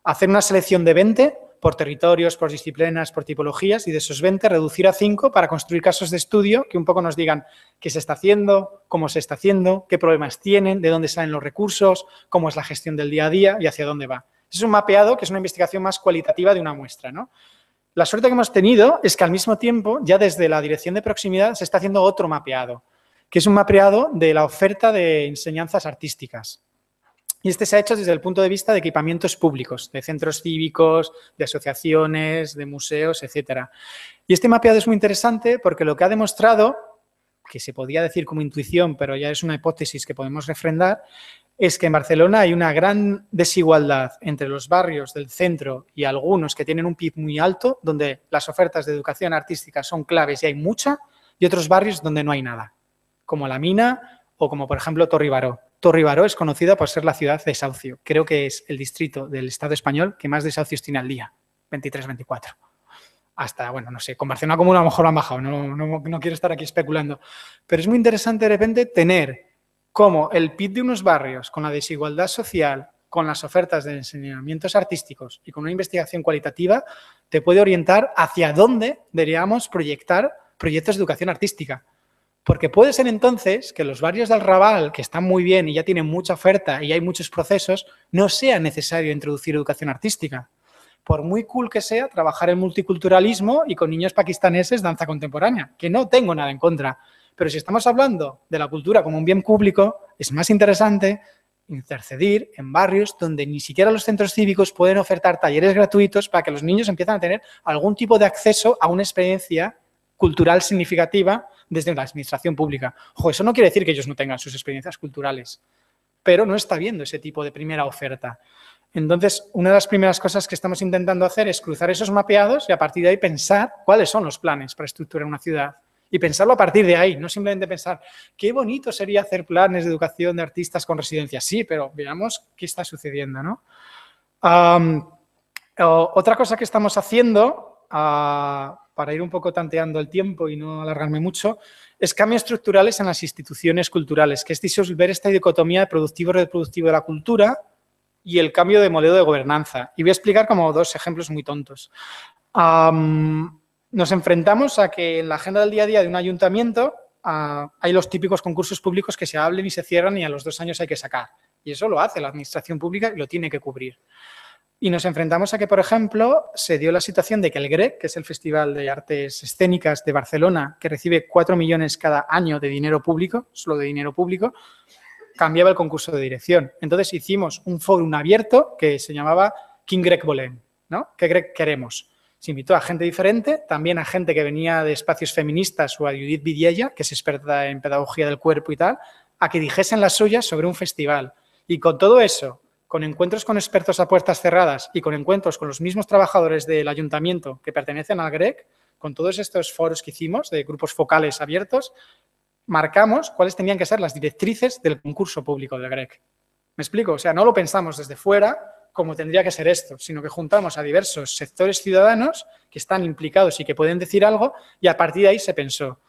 [SPEAKER 2] hacer una selección de 20 por territorios, por disciplinas, por tipologías, y de esos 20 reducir a 5 para construir casos de estudio que un poco nos digan qué se está haciendo, cómo se está haciendo, qué problemas tienen, de dónde salen los recursos, cómo es la gestión del día a día y hacia dónde va. Es un mapeado que es una investigación más cualitativa de una muestra, ¿no? La suerte que hemos tenido es que al mismo tiempo, ya desde la dirección de proximidad, se está haciendo otro mapeado, que es un mapeado de la oferta de enseñanzas artísticas. Y este se ha hecho desde el punto de vista de equipamientos públicos, de centros cívicos, de asociaciones, de museos, etcétera. Y este mapeado es muy interesante porque lo que ha demostrado, que se podía decir como intuición, pero ya es una hipótesis que podemos refrendar, es que en Barcelona hay una gran desigualdad entre los barrios del centro y algunos que tienen un PIB muy alto, donde las ofertas de educación artística son claves y hay mucha, y otros barrios donde no hay nada, como La Mina o como, por ejemplo, Torre-Baró. Torre-Baró es conocida por ser la ciudad de desahucio. Creo que es el distrito del Estado español que más desahucios tiene al día, 23, 24. Hasta, bueno, no sé, con Barcelona Común a lo mejor lo han bajado, no quiero estar aquí especulando. Pero es muy interesante de repente tener como el PIB de unos barrios con la desigualdad social, con las ofertas de enseñamientos artísticos y con una investigación cualitativa, te puede orientar hacia dónde deberíamos proyectar proyectos de educación artística. Porque puede ser entonces que los barrios del Raval, que están muy bien y ya tienen mucha oferta y hay muchos procesos, no sea necesario introducir educación artística. Por muy cool que sea trabajar en multiculturalismo y con niños pakistaneses danza contemporánea, que no tengo nada en contra. Pero si estamos hablando de la cultura como un bien público, es más interesante intercedir en barrios donde ni siquiera los centros cívicos pueden ofertar talleres gratuitos para que los niños empiecen a tener algún tipo de acceso a una experiencia cultural significativa desde la administración pública. Ojo, eso no quiere decir que ellos no tengan sus experiencias culturales, pero no está habiendo ese tipo de primera oferta. Entonces, una de las primeras cosas que estamos intentando hacer es cruzar esos mapeados y a partir de ahí pensar cuáles son los planes para estructurar una ciudad. y pensarlo a partir de ahí, no simplemente pensar qué bonito sería hacer planes de educación de artistas con residencias. Sí, pero veamos qué está sucediendo, ¿no? Otra cosa que estamos haciendo, para ir un poco tanteando el tiempo y no alargarme mucho, es cambios estructurales en las instituciones culturales, que es disolver esta dicotomía de productivo y reproductivo de la cultura y el cambio de modelo de gobernanza. Y voy a explicar como 2 ejemplos muy tontos. Nos enfrentamos a que en la agenda del día a día de un ayuntamiento hay los típicos concursos públicos que se abren y se cierran y a los 2 años hay que sacar. Y eso lo hace la administración pública y lo tiene que cubrir. Y nos enfrentamos a que, por ejemplo, se dio la situación de que el GREC, que es el Festival de Artes Escénicas de Barcelona, que recibe 4 millones cada año de dinero público, solo de dinero público, cambiaba el concurso de dirección. Entonces hicimos un fórum abierto que se llamaba Quin Grec Volem, ¿no? ¿Qué GREC queremos? Se invitó a gente diferente, también a gente que venía de espacios feministas o a Judith Vidiella, que es experta en pedagogía del cuerpo y tal, a que dijesen las suyas sobre un festival. Y con todo eso, con encuentros con expertos a puertas cerradas y con encuentros con los mismos trabajadores del ayuntamiento que pertenecen al GREC, con todos estos foros que hicimos de grupos focales abiertos, marcamos cuáles tenían que ser las directrices del concurso público del GREC. ¿Me explico? O sea, no lo pensamos desde fuera como tendría que ser esto, sino que juntamos a diversos sectores ciudadanos que están implicados y que pueden decir algo y a partir de ahí se pensó.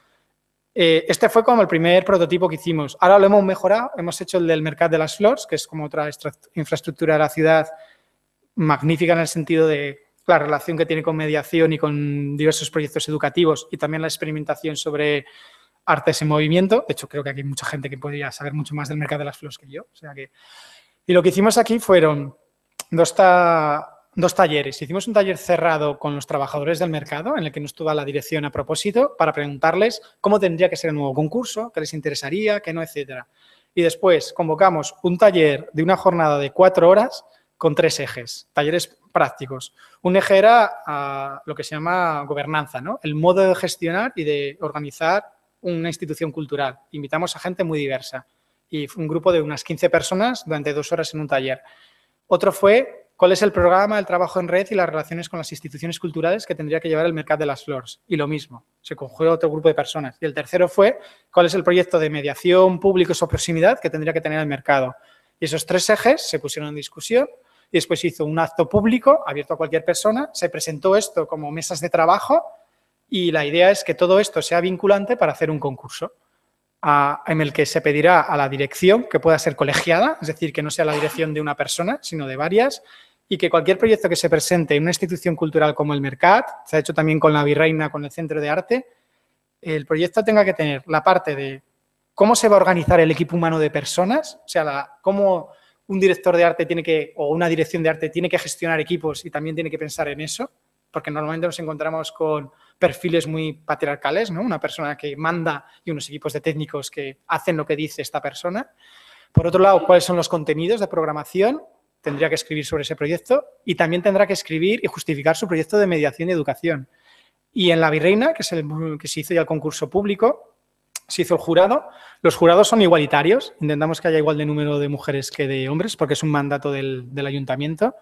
[SPEAKER 2] Este fue como el primer prototipo que hicimos. Ahora lo hemos mejorado, hemos hecho el del Mercat de las Flors, que es como otra infraestructura de la ciudad magnífica en el sentido de la relación que tiene con mediación y con diversos proyectos educativos y también la experimentación sobre artes en movimiento. De hecho, creo que aquí hay mucha gente que podría saber mucho más del Mercat de las Flors que yo. O sea que... Y lo que hicimos aquí fueron dos talleres. Hicimos un taller cerrado con los trabajadores del mercado, en el que nos tuvo la dirección a propósito, para preguntarles cómo tendría que ser el nuevo concurso, qué les interesaría, qué no, etcétera. Y después convocamos un taller de una jornada de 4 horas con 3 ejes, talleres prácticos. Un eje era lo que se llama gobernanza, ¿no? El modo de gestionar y de organizar una institución cultural. Invitamos a gente muy diversa y un grupo de unas 15 personas durante 2 horas en un taller. Otro fue cuál es el programa, el trabajo en red y las relaciones con las instituciones culturales que tendría que llevar el Mercat de las Flors. Y lo mismo, se cogió otro grupo de personas. Y el tercero fue cuál es el proyecto de mediación, públicos o proximidad que tendría que tener el mercado. Y esos 3 ejes se pusieron en discusión y después se hizo un acto público abierto a cualquier persona, se presentó esto como mesas de trabajo y la idea es que todo esto sea vinculante para hacer un concurso en el que se pedirá a la dirección que pueda ser colegiada, es decir, que no sea la dirección de una persona, sino de varias, y que cualquier proyecto que se presente en una institución cultural como el Mercat, se ha hecho también con la Virreina, con el Centro de Arte, el proyecto tenga que tener la parte de cómo se va a organizar el equipo humano de personas, o sea, cómo un director de arte tiene que, o una dirección de arte tiene que gestionar equipos y también tiene que pensar en eso, porque normalmente nos encontramos con perfiles muy patriarcales, ¿no? Una persona que manda y unos equipos de técnicos que hacen lo que dice esta persona. Por otro lado, ¿cuáles son los contenidos de programación? Tendría que escribir sobre ese proyecto y también tendrá que escribir y justificar su proyecto de mediación y educación. Y en la Virreina, que es el que se hizo ya el concurso público, se hizo el jurado. Los jurados son igualitarios. Intentamos que haya igual de número de mujeres que de hombres, porque es un mandato del ayuntamiento.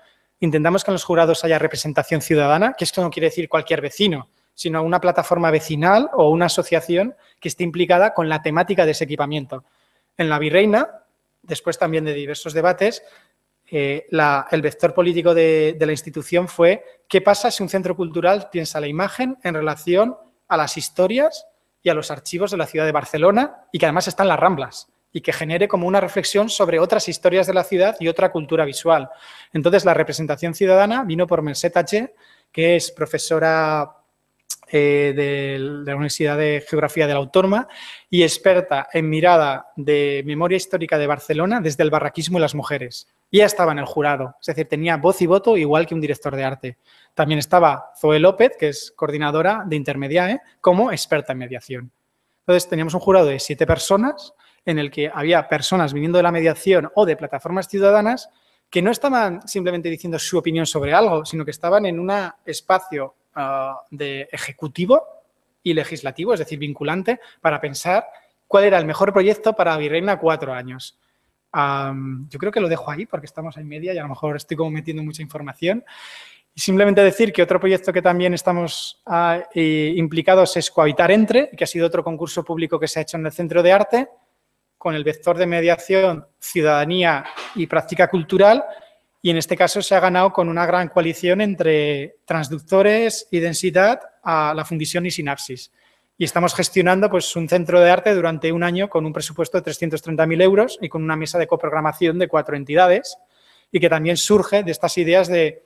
[SPEAKER 2] Intentamos que en los jurados haya representación ciudadana, que esto no quiere decir cualquier vecino, sino una plataforma vecinal o una asociación que esté implicada con la temática de ese equipamiento. En la Virreina, después también de diversos debates, el vector político de la institución fue qué pasa si un centro cultural piensa la imagen en relación a las historias y a los archivos de la ciudad de Barcelona y que además están las Ramblas y que genere como una reflexión sobre otras historias de la ciudad y otra cultura visual. Entonces, la representación ciudadana vino por Mercè Tatché, que es profesora de la Universidad de Geografía de la Autónoma y experta en mirada de memoria histórica de Barcelona desde el barraquismo y las mujeres. Y ella estaba en el jurado, es decir, tenía voz y voto igual que un director de arte. También estaba Zoe López, que es coordinadora de Intermediae, como experta en mediación. Entonces, teníamos un jurado de 7 personas en el que había personas viniendo de la mediación o de plataformas ciudadanas que no estaban simplemente diciendo su opinión sobre algo, sino que estaban en un espacio de ejecutivo y legislativo, es decir, vinculante, para pensar cuál era el mejor proyecto para Virreina 4 años. Yo creo que lo dejo ahí porque estamos en media y a lo mejor estoy como metiendo mucha información. Y simplemente decir que otro proyecto que también estamos implicados es Cohabitar Entre, que ha sido otro concurso público que se ha hecho en el Centro de Arte, con el vector de mediación, ciudadanía y práctica cultural, y en este caso se ha ganado con una gran coalición entre transductores y densidad a la Fundición y Sinapsis. Y estamos gestionando pues, un centro de arte durante un año con un presupuesto de 330.000 euros y con una mesa de coprogramación de 4 entidades, y que también surge de estas ideas de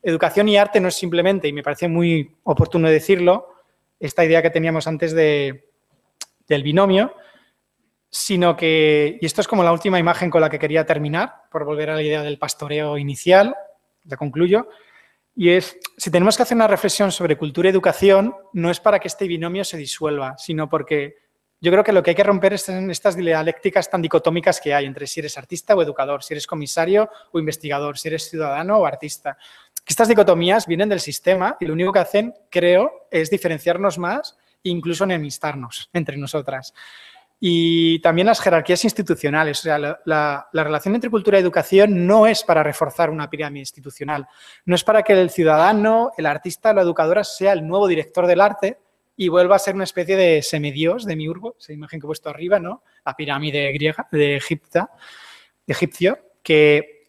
[SPEAKER 2] educación y arte no es simplemente, y me parece muy oportuno decirlo, esta idea que teníamos antes del binomio, sino que, y esto es como la última imagen con la que quería terminar, por volver a la idea del pastoreo inicial, ya concluyo, y es, si tenemos que hacer una reflexión sobre cultura y educación, no es para que este binomio se disuelva, sino porque yo creo que lo que hay que romper es estas dialécticas tan dicotómicas que hay entre si eres artista o educador, si eres comisario o investigador, si eres ciudadano o artista. Que estas dicotomías vienen del sistema y lo único que hacen, creo, es diferenciarnos más e incluso enemistarnos entre nosotras. Y también las jerarquías institucionales. O sea, la relación entre cultura y educación no es para reforzar una pirámide institucional. No es para que el ciudadano, el artista o la educadora sea el nuevo director del arte y vuelva a ser una especie de semidios de Miurgo, esa imagen que he puesto arriba, ¿no? La pirámide griega, de egipcio, que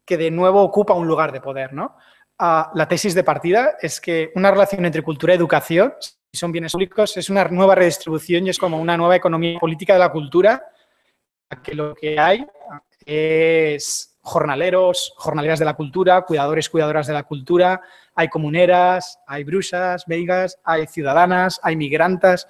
[SPEAKER 2] de nuevo ocupa un lugar de poder, ¿no? La tesis de partida es que una relación entre cultura y educación, si son bienes públicos, es una nueva redistribución y es como una nueva economía política de la cultura, que lo que hay es jornaleros, jornaleras de la cultura, cuidadores, cuidadoras de la cultura, hay comuneras, hay bruxas, veigas, hay ciudadanas, hay migrantas,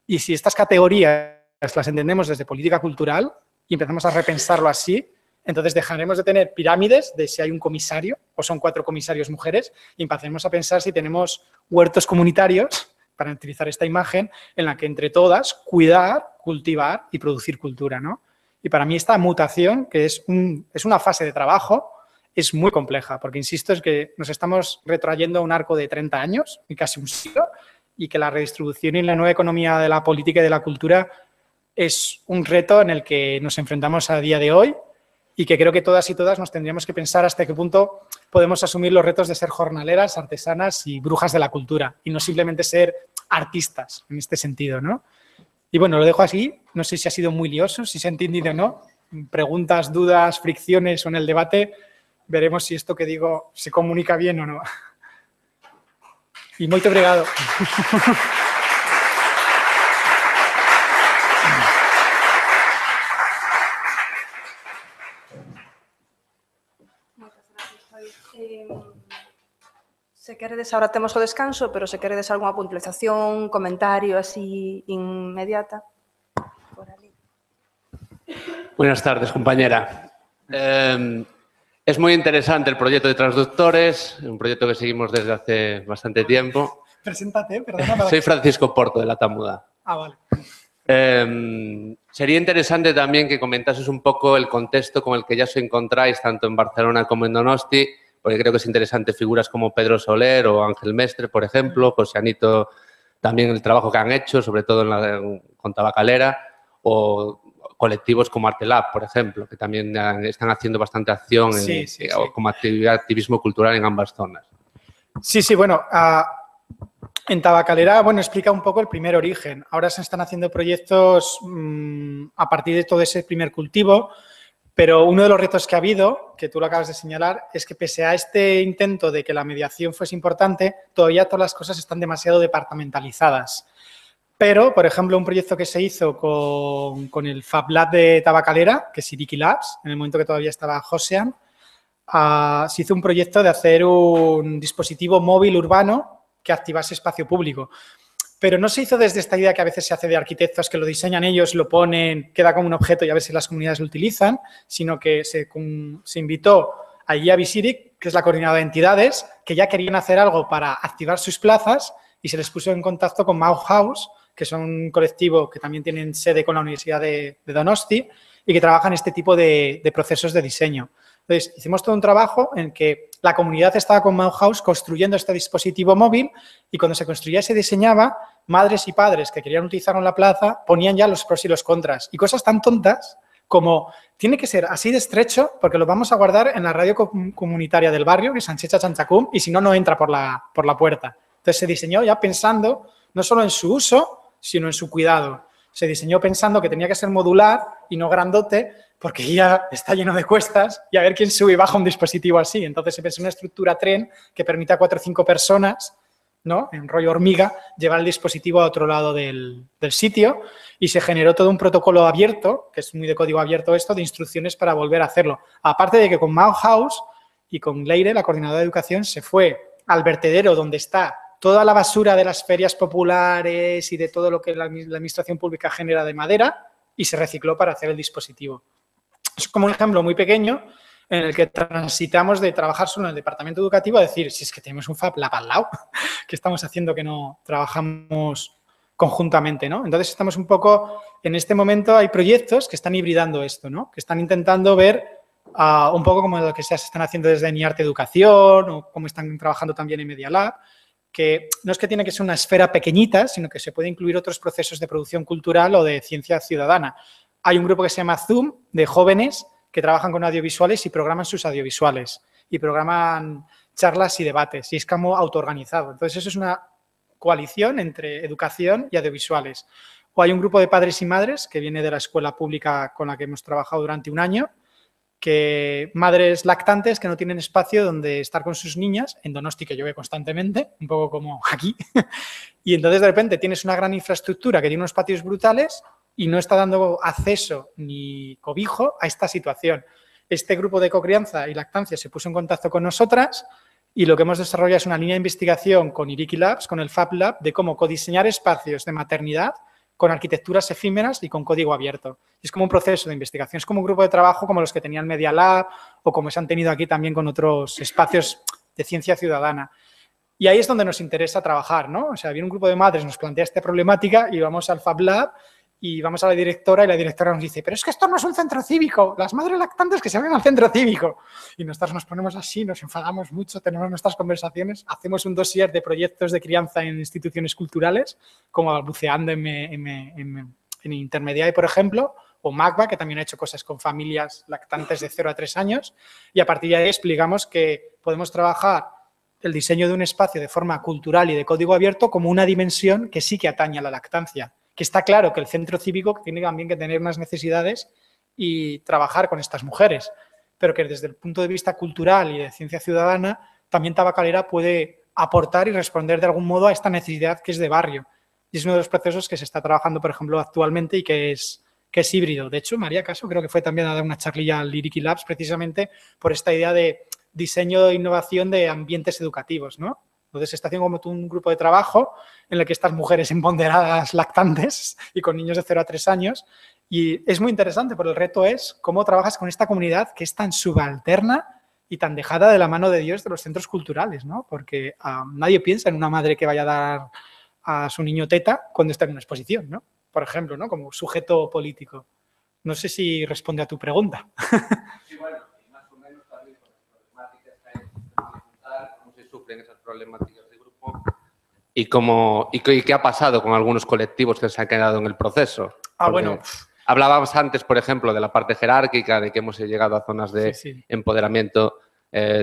[SPEAKER 2] y si estas categorías las entendemos desde política cultural y empezamos a repensarlo así, entonces dejaremos de tener pirámides de si hay un comisario o son 4 comisarios mujeres y empezaremos a pensar si tenemos huertos comunitarios, para utilizar esta imagen, en la que entre todas cuidar, cultivar y producir cultura, ¿no? Y para mí esta mutación, que es una fase de trabajo, es muy compleja, porque insisto, es que nos estamos retroyendo a un arco de 30 años y casi un siglo, y que la redistribución y la nueva economía de la política y de la cultura es un reto en el que nos enfrentamos a día de hoy y que creo que todas y todas nos tendríamos que pensar hasta qué punto podemos asumir los retos de ser jornaleras, artesanas y brujas de la cultura y no simplemente ser artistas en este sentido, ¿no? Y bueno, lo dejo así, no sé si ha sido muy lioso, si se ha entendido o no, preguntas, dudas, fricciones o en el debate, veremos si esto que digo se comunica bien o no. Y moito obrigado.
[SPEAKER 1] Se queredes, ahora temos o descanso, pero se queredes algunha puntualización, comentario así inmediata. Por ali.
[SPEAKER 3] Buenas tardes, compañera. Es muy interesante el proyecto de Transductores, un proyecto que seguimos desde hace bastante tiempo.
[SPEAKER 2] Preséntate, perdona.
[SPEAKER 3] Soy Francisco Porto, de La Tamuda.
[SPEAKER 2] Ah, vale.
[SPEAKER 3] Sería interesante también que comentases un poco el contexto con el que ya os encontráis, tanto en Barcelona como en Donosti, porque creo que es interesante figuras como Pedro Soler o Ángel Mestre, por ejemplo, José Anito, también el trabajo que han hecho, sobre todo con Tabacalera, o colectivos como Artelab, por ejemplo, que también están haciendo bastante acción como activismo cultural en ambas zonas.
[SPEAKER 2] Sí, bueno, en Tabacalera, bueno, explica un poco el primer origen. Ahora se están haciendo proyectos a partir de todo ese primer cultivo, pero uno de los retos que ha habido, que tú lo acabas de señalar, es que pese a este intento de que la mediación fuese importante, todavía todas las cosas están demasiado departamentalizadas. Pero, por ejemplo, un proyecto que se hizo con el Fab Lab de Tabacalera, que es Iriki Labs, en el momento que todavía estaba Josean, se hizo un proyecto de hacer un dispositivo móvil urbano que activase espacio público. Pero no se hizo desde esta idea que a veces se hace de arquitectos que lo diseñan ellos, lo ponen, queda como un objeto y a ver si las comunidades lo utilizan, sino que se invitó a Ia Visirik, que es la coordinadora de entidades, que ya querían hacer algo para activar sus plazas y se les puso en contacto con Mauhaus, que son un colectivo que también tienen sede con la Universidad de Donosti y que trabajan este tipo de procesos de diseño. Entonces, hicimos todo un trabajo en que la comunidad estaba con Mauhaus construyendo este dispositivo móvil y cuando se construía y se diseñaba, madres y padres que querían utilizarlo en la plaza ponían ya los pros y los contras. Y cosas tan tontas como tiene que ser así de estrecho porque lo vamos a guardar en la radio comunitaria del barrio, que es Sanchecha Chanchacum, y si no, no entra por la puerta. Entonces se diseñó ya pensando no solo en su uso, sino en su cuidado. Se diseñó pensando que tenía que ser modular y no grandote, porque ya está lleno de cuestas y a ver quién sube y baja un dispositivo así. Entonces se pensó en una estructura tren que permita a 4 o 5 personas, ¿no?, en rollo hormiga, llevar el dispositivo a otro lado del sitio, y se generó todo un protocolo abierto, que es muy de código abierto esto, de instrucciones para volver a hacerlo. Aparte de que con Mauhaus y con Leire, la coordinadora de educación, se fue al vertedero donde está toda la basura de las ferias populares y de todo lo que la administración pública genera de madera, y se recicló para hacer el dispositivo. Es como un ejemplo muy pequeño en el que transitamos de trabajar solo en el departamento educativo a decir, si es que tenemos un Fab Lab al lado, ¿qué estamos haciendo que no trabajamos conjuntamente, ¿no? Entonces estamos un poco, en este momento hay proyectos que están hibridando esto, ¿no?, que están intentando ver un poco como lo que se están haciendo desde NIARTE Educación o como están trabajando también en Media Lab, que no es que tiene que ser una esfera pequeñita, sino que se puede incluir otros procesos de producción cultural o de ciencia ciudadana. Hay un grupo que se llama Zoom, de jóvenes que trabajan con audiovisuales y programan sus audiovisuales y programan charlas y debates, y es como autoorganizado. Entonces, eso es una coalición entre educación y audiovisuales. O hay un grupo de padres y madres que viene de la escuela pública con la que hemos trabajado durante un año, que madres lactantes que no tienen espacio donde estar con sus niñas, en Donosti, que llueve constantemente, un poco como aquí, y entonces de repente tienes una gran infraestructura que tiene unos patios brutales y no está dando acceso ni cobijo a esta situación. Este grupo de cocrianza y lactancia se puso en contacto con nosotras y lo que hemos desarrollado es una línea de investigación con Iriki Labs, con el Fab Lab, de cómo codiseñar espacios de maternidad con arquitecturas efímeras y con código abierto. Es como un proceso de investigación, es como un grupo de trabajo como los que tenían Media Lab o como se han tenido aquí también con otros espacios de ciencia ciudadana. Y ahí es donde nos interesa trabajar, ¿no? O sea, viene un grupo de madres, nos plantea esta problemática y vamos al Fab Lab y vamos a la directora y la directora nos dice, pero es que esto no es un centro cívico, las madres lactantes que se vayan al centro cívico. Y nosotros nos ponemos así, nos enfadamos mucho, tenemos nuestras conversaciones, hacemos un dossier de proyectos de crianza en instituciones culturales, como Balbuceando en Intermediae, por ejemplo, o MACBA, que también ha hecho cosas con familias lactantes de 0 a 3 años, y a partir de ahí explicamos que podemos trabajar el diseño de un espacio de forma cultural y de código abierto como una dimensión que sí que atañe a la lactancia. Que está claro que el centro cívico tiene también que tener unas necesidades y trabajar con estas mujeres, pero que desde el punto de vista cultural y de ciencia ciudadana, también Tabacalera puede aportar y responder de algún modo a esta necesidad que es de barrio. Y es uno de los procesos que se está trabajando, por ejemplo, actualmente y que es híbrido. De hecho, María Caso creo que fue también a dar una charlilla al Iriki Labs precisamente por esta idea de diseño e innovación de ambientes educativos, ¿no? Entonces, se está haciendo como un grupo de trabajo en el que estas mujeres empoderadas lactantes y con niños de 0 a 3 años. Y es muy interesante, porque el reto es cómo trabajas con esta comunidad que es tan subalterna y tan dejada de la mano de Dios de los centros culturales, ¿no? Porque nadie piensa en una madre que vaya a dar a su niño teta cuando está en una exposición, ¿no? Por ejemplo, ¿no? Como sujeto político. No sé si responde a tu pregunta.
[SPEAKER 3] Sí, bueno, y más o menos también con las problemáticas que hay, cómo se sufren esas problemáticas de grupo y qué ha pasado con algunos colectivos que se han quedado en el proceso.
[SPEAKER 2] Bueno.
[SPEAKER 3] Hablábamos antes, por ejemplo, de la parte jerárquica, de que hemos llegado a zonas de empoderamiento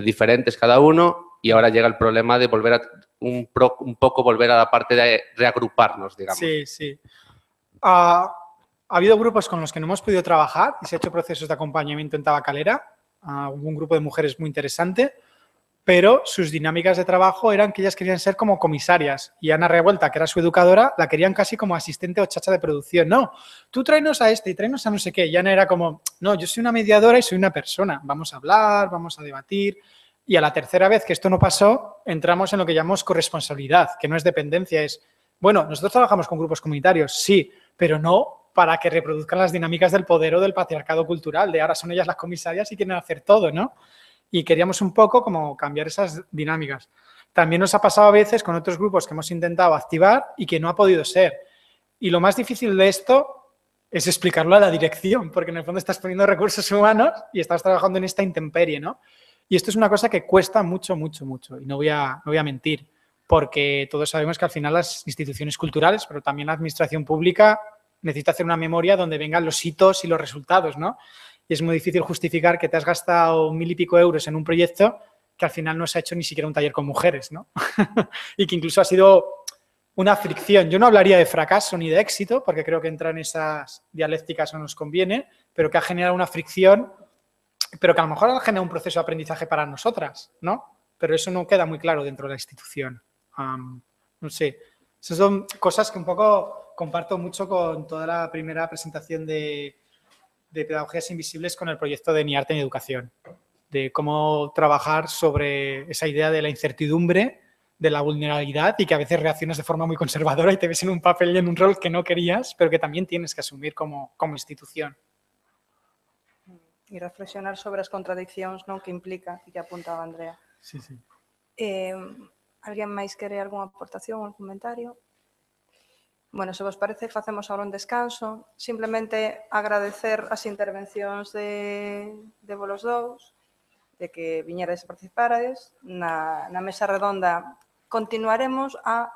[SPEAKER 3] diferentes cada uno, y ahora llega el problema de volver a un poco volver a la parte de reagruparnos, digamos.
[SPEAKER 2] Sí, sí. Ha habido grupos con los que no hemos podido trabajar y se han hecho procesos de acompañamiento en Tabacalera. Hubo un grupo de mujeres muy interesante, pero sus dinámicas de trabajo eran que ellas querían ser como comisarias y Ana Revuelta, que era su educadora, la querían casi como asistente o chacha de producción. No, tú tráenos a este y tráenos a no sé qué. Y Ana era como, no, yo soy una mediadora y soy una persona. Vamos a hablar, vamos a debatir. Y a la tercera vez que esto no pasó, entramos en lo que llamamos corresponsabilidad, que no es dependencia, es, bueno, nosotros trabajamos con grupos comunitarios, sí, pero no para que reproduzcan las dinámicas del poder o del patriarcado cultural, de ahora son ellas las comisarias y quieren hacer todo, ¿no? Y queríamos un poco como cambiar esas dinámicas. También nos ha pasado a veces con otros grupos que hemos intentado activar y que no ha podido ser. Y lo más difícil de esto es explicarlo a la dirección, porque en el fondo estás poniendo recursos humanos y estás trabajando en esta intemperie, ¿no? Y esto es una cosa que cuesta mucho, mucho, mucho. Y no voy a mentir, porque todos sabemos que al final las instituciones culturales, pero también la administración pública, necesito hacer una memoria donde vengan los hitos y los resultados, ¿no? Y es muy difícil justificar que te has gastado 1000 y pico euros en un proyecto que al final no se ha hecho ni siquiera un taller con mujeres, ¿no? Y que incluso ha sido una fricción. Yo no hablaría de fracaso ni de éxito, porque creo que entrar en esas dialécticas no nos conviene, pero que ha generado una fricción, pero que a lo mejor ha generado un proceso de aprendizaje para nosotras, ¿no? Pero eso no queda muy claro dentro de la institución. No sé, esas son cosas que un poco comparto mucho con toda la primera presentación de Pedagogías Invisibles con el proyecto de Ni Arte ni Educación, de cómo trabajar sobre esa idea de la incertidumbre, de la vulnerabilidad y que a veces reaccionas de forma muy conservadora y te ves en un papel y en un rol que no querías, pero que también tienes que asumir como institución.
[SPEAKER 1] E reflexionar sobre as contradiccións, non, que implica, e que apuntaba Andrea.
[SPEAKER 2] Sí, sí.
[SPEAKER 1] Alguén máis quere algunha aportación ou comentario? Bueno, se vos parece, facemos ahora un descanso. Simplemente agradecer as intervencións de vos dous, de que viñeres e participarades. Na mesa redonda continuaremos a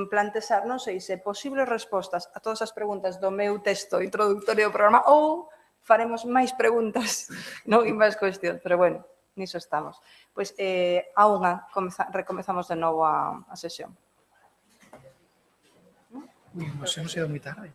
[SPEAKER 1] plantexar, non sei se posibles respostas a todas as preguntas do meu texto introductorio do programa ou faremos máis preguntas, non, e máis cuestións, pero bueno, niso estamos. Pois a unha recomezamos de novo a sesión.
[SPEAKER 2] Nos hemos ido muy tarde.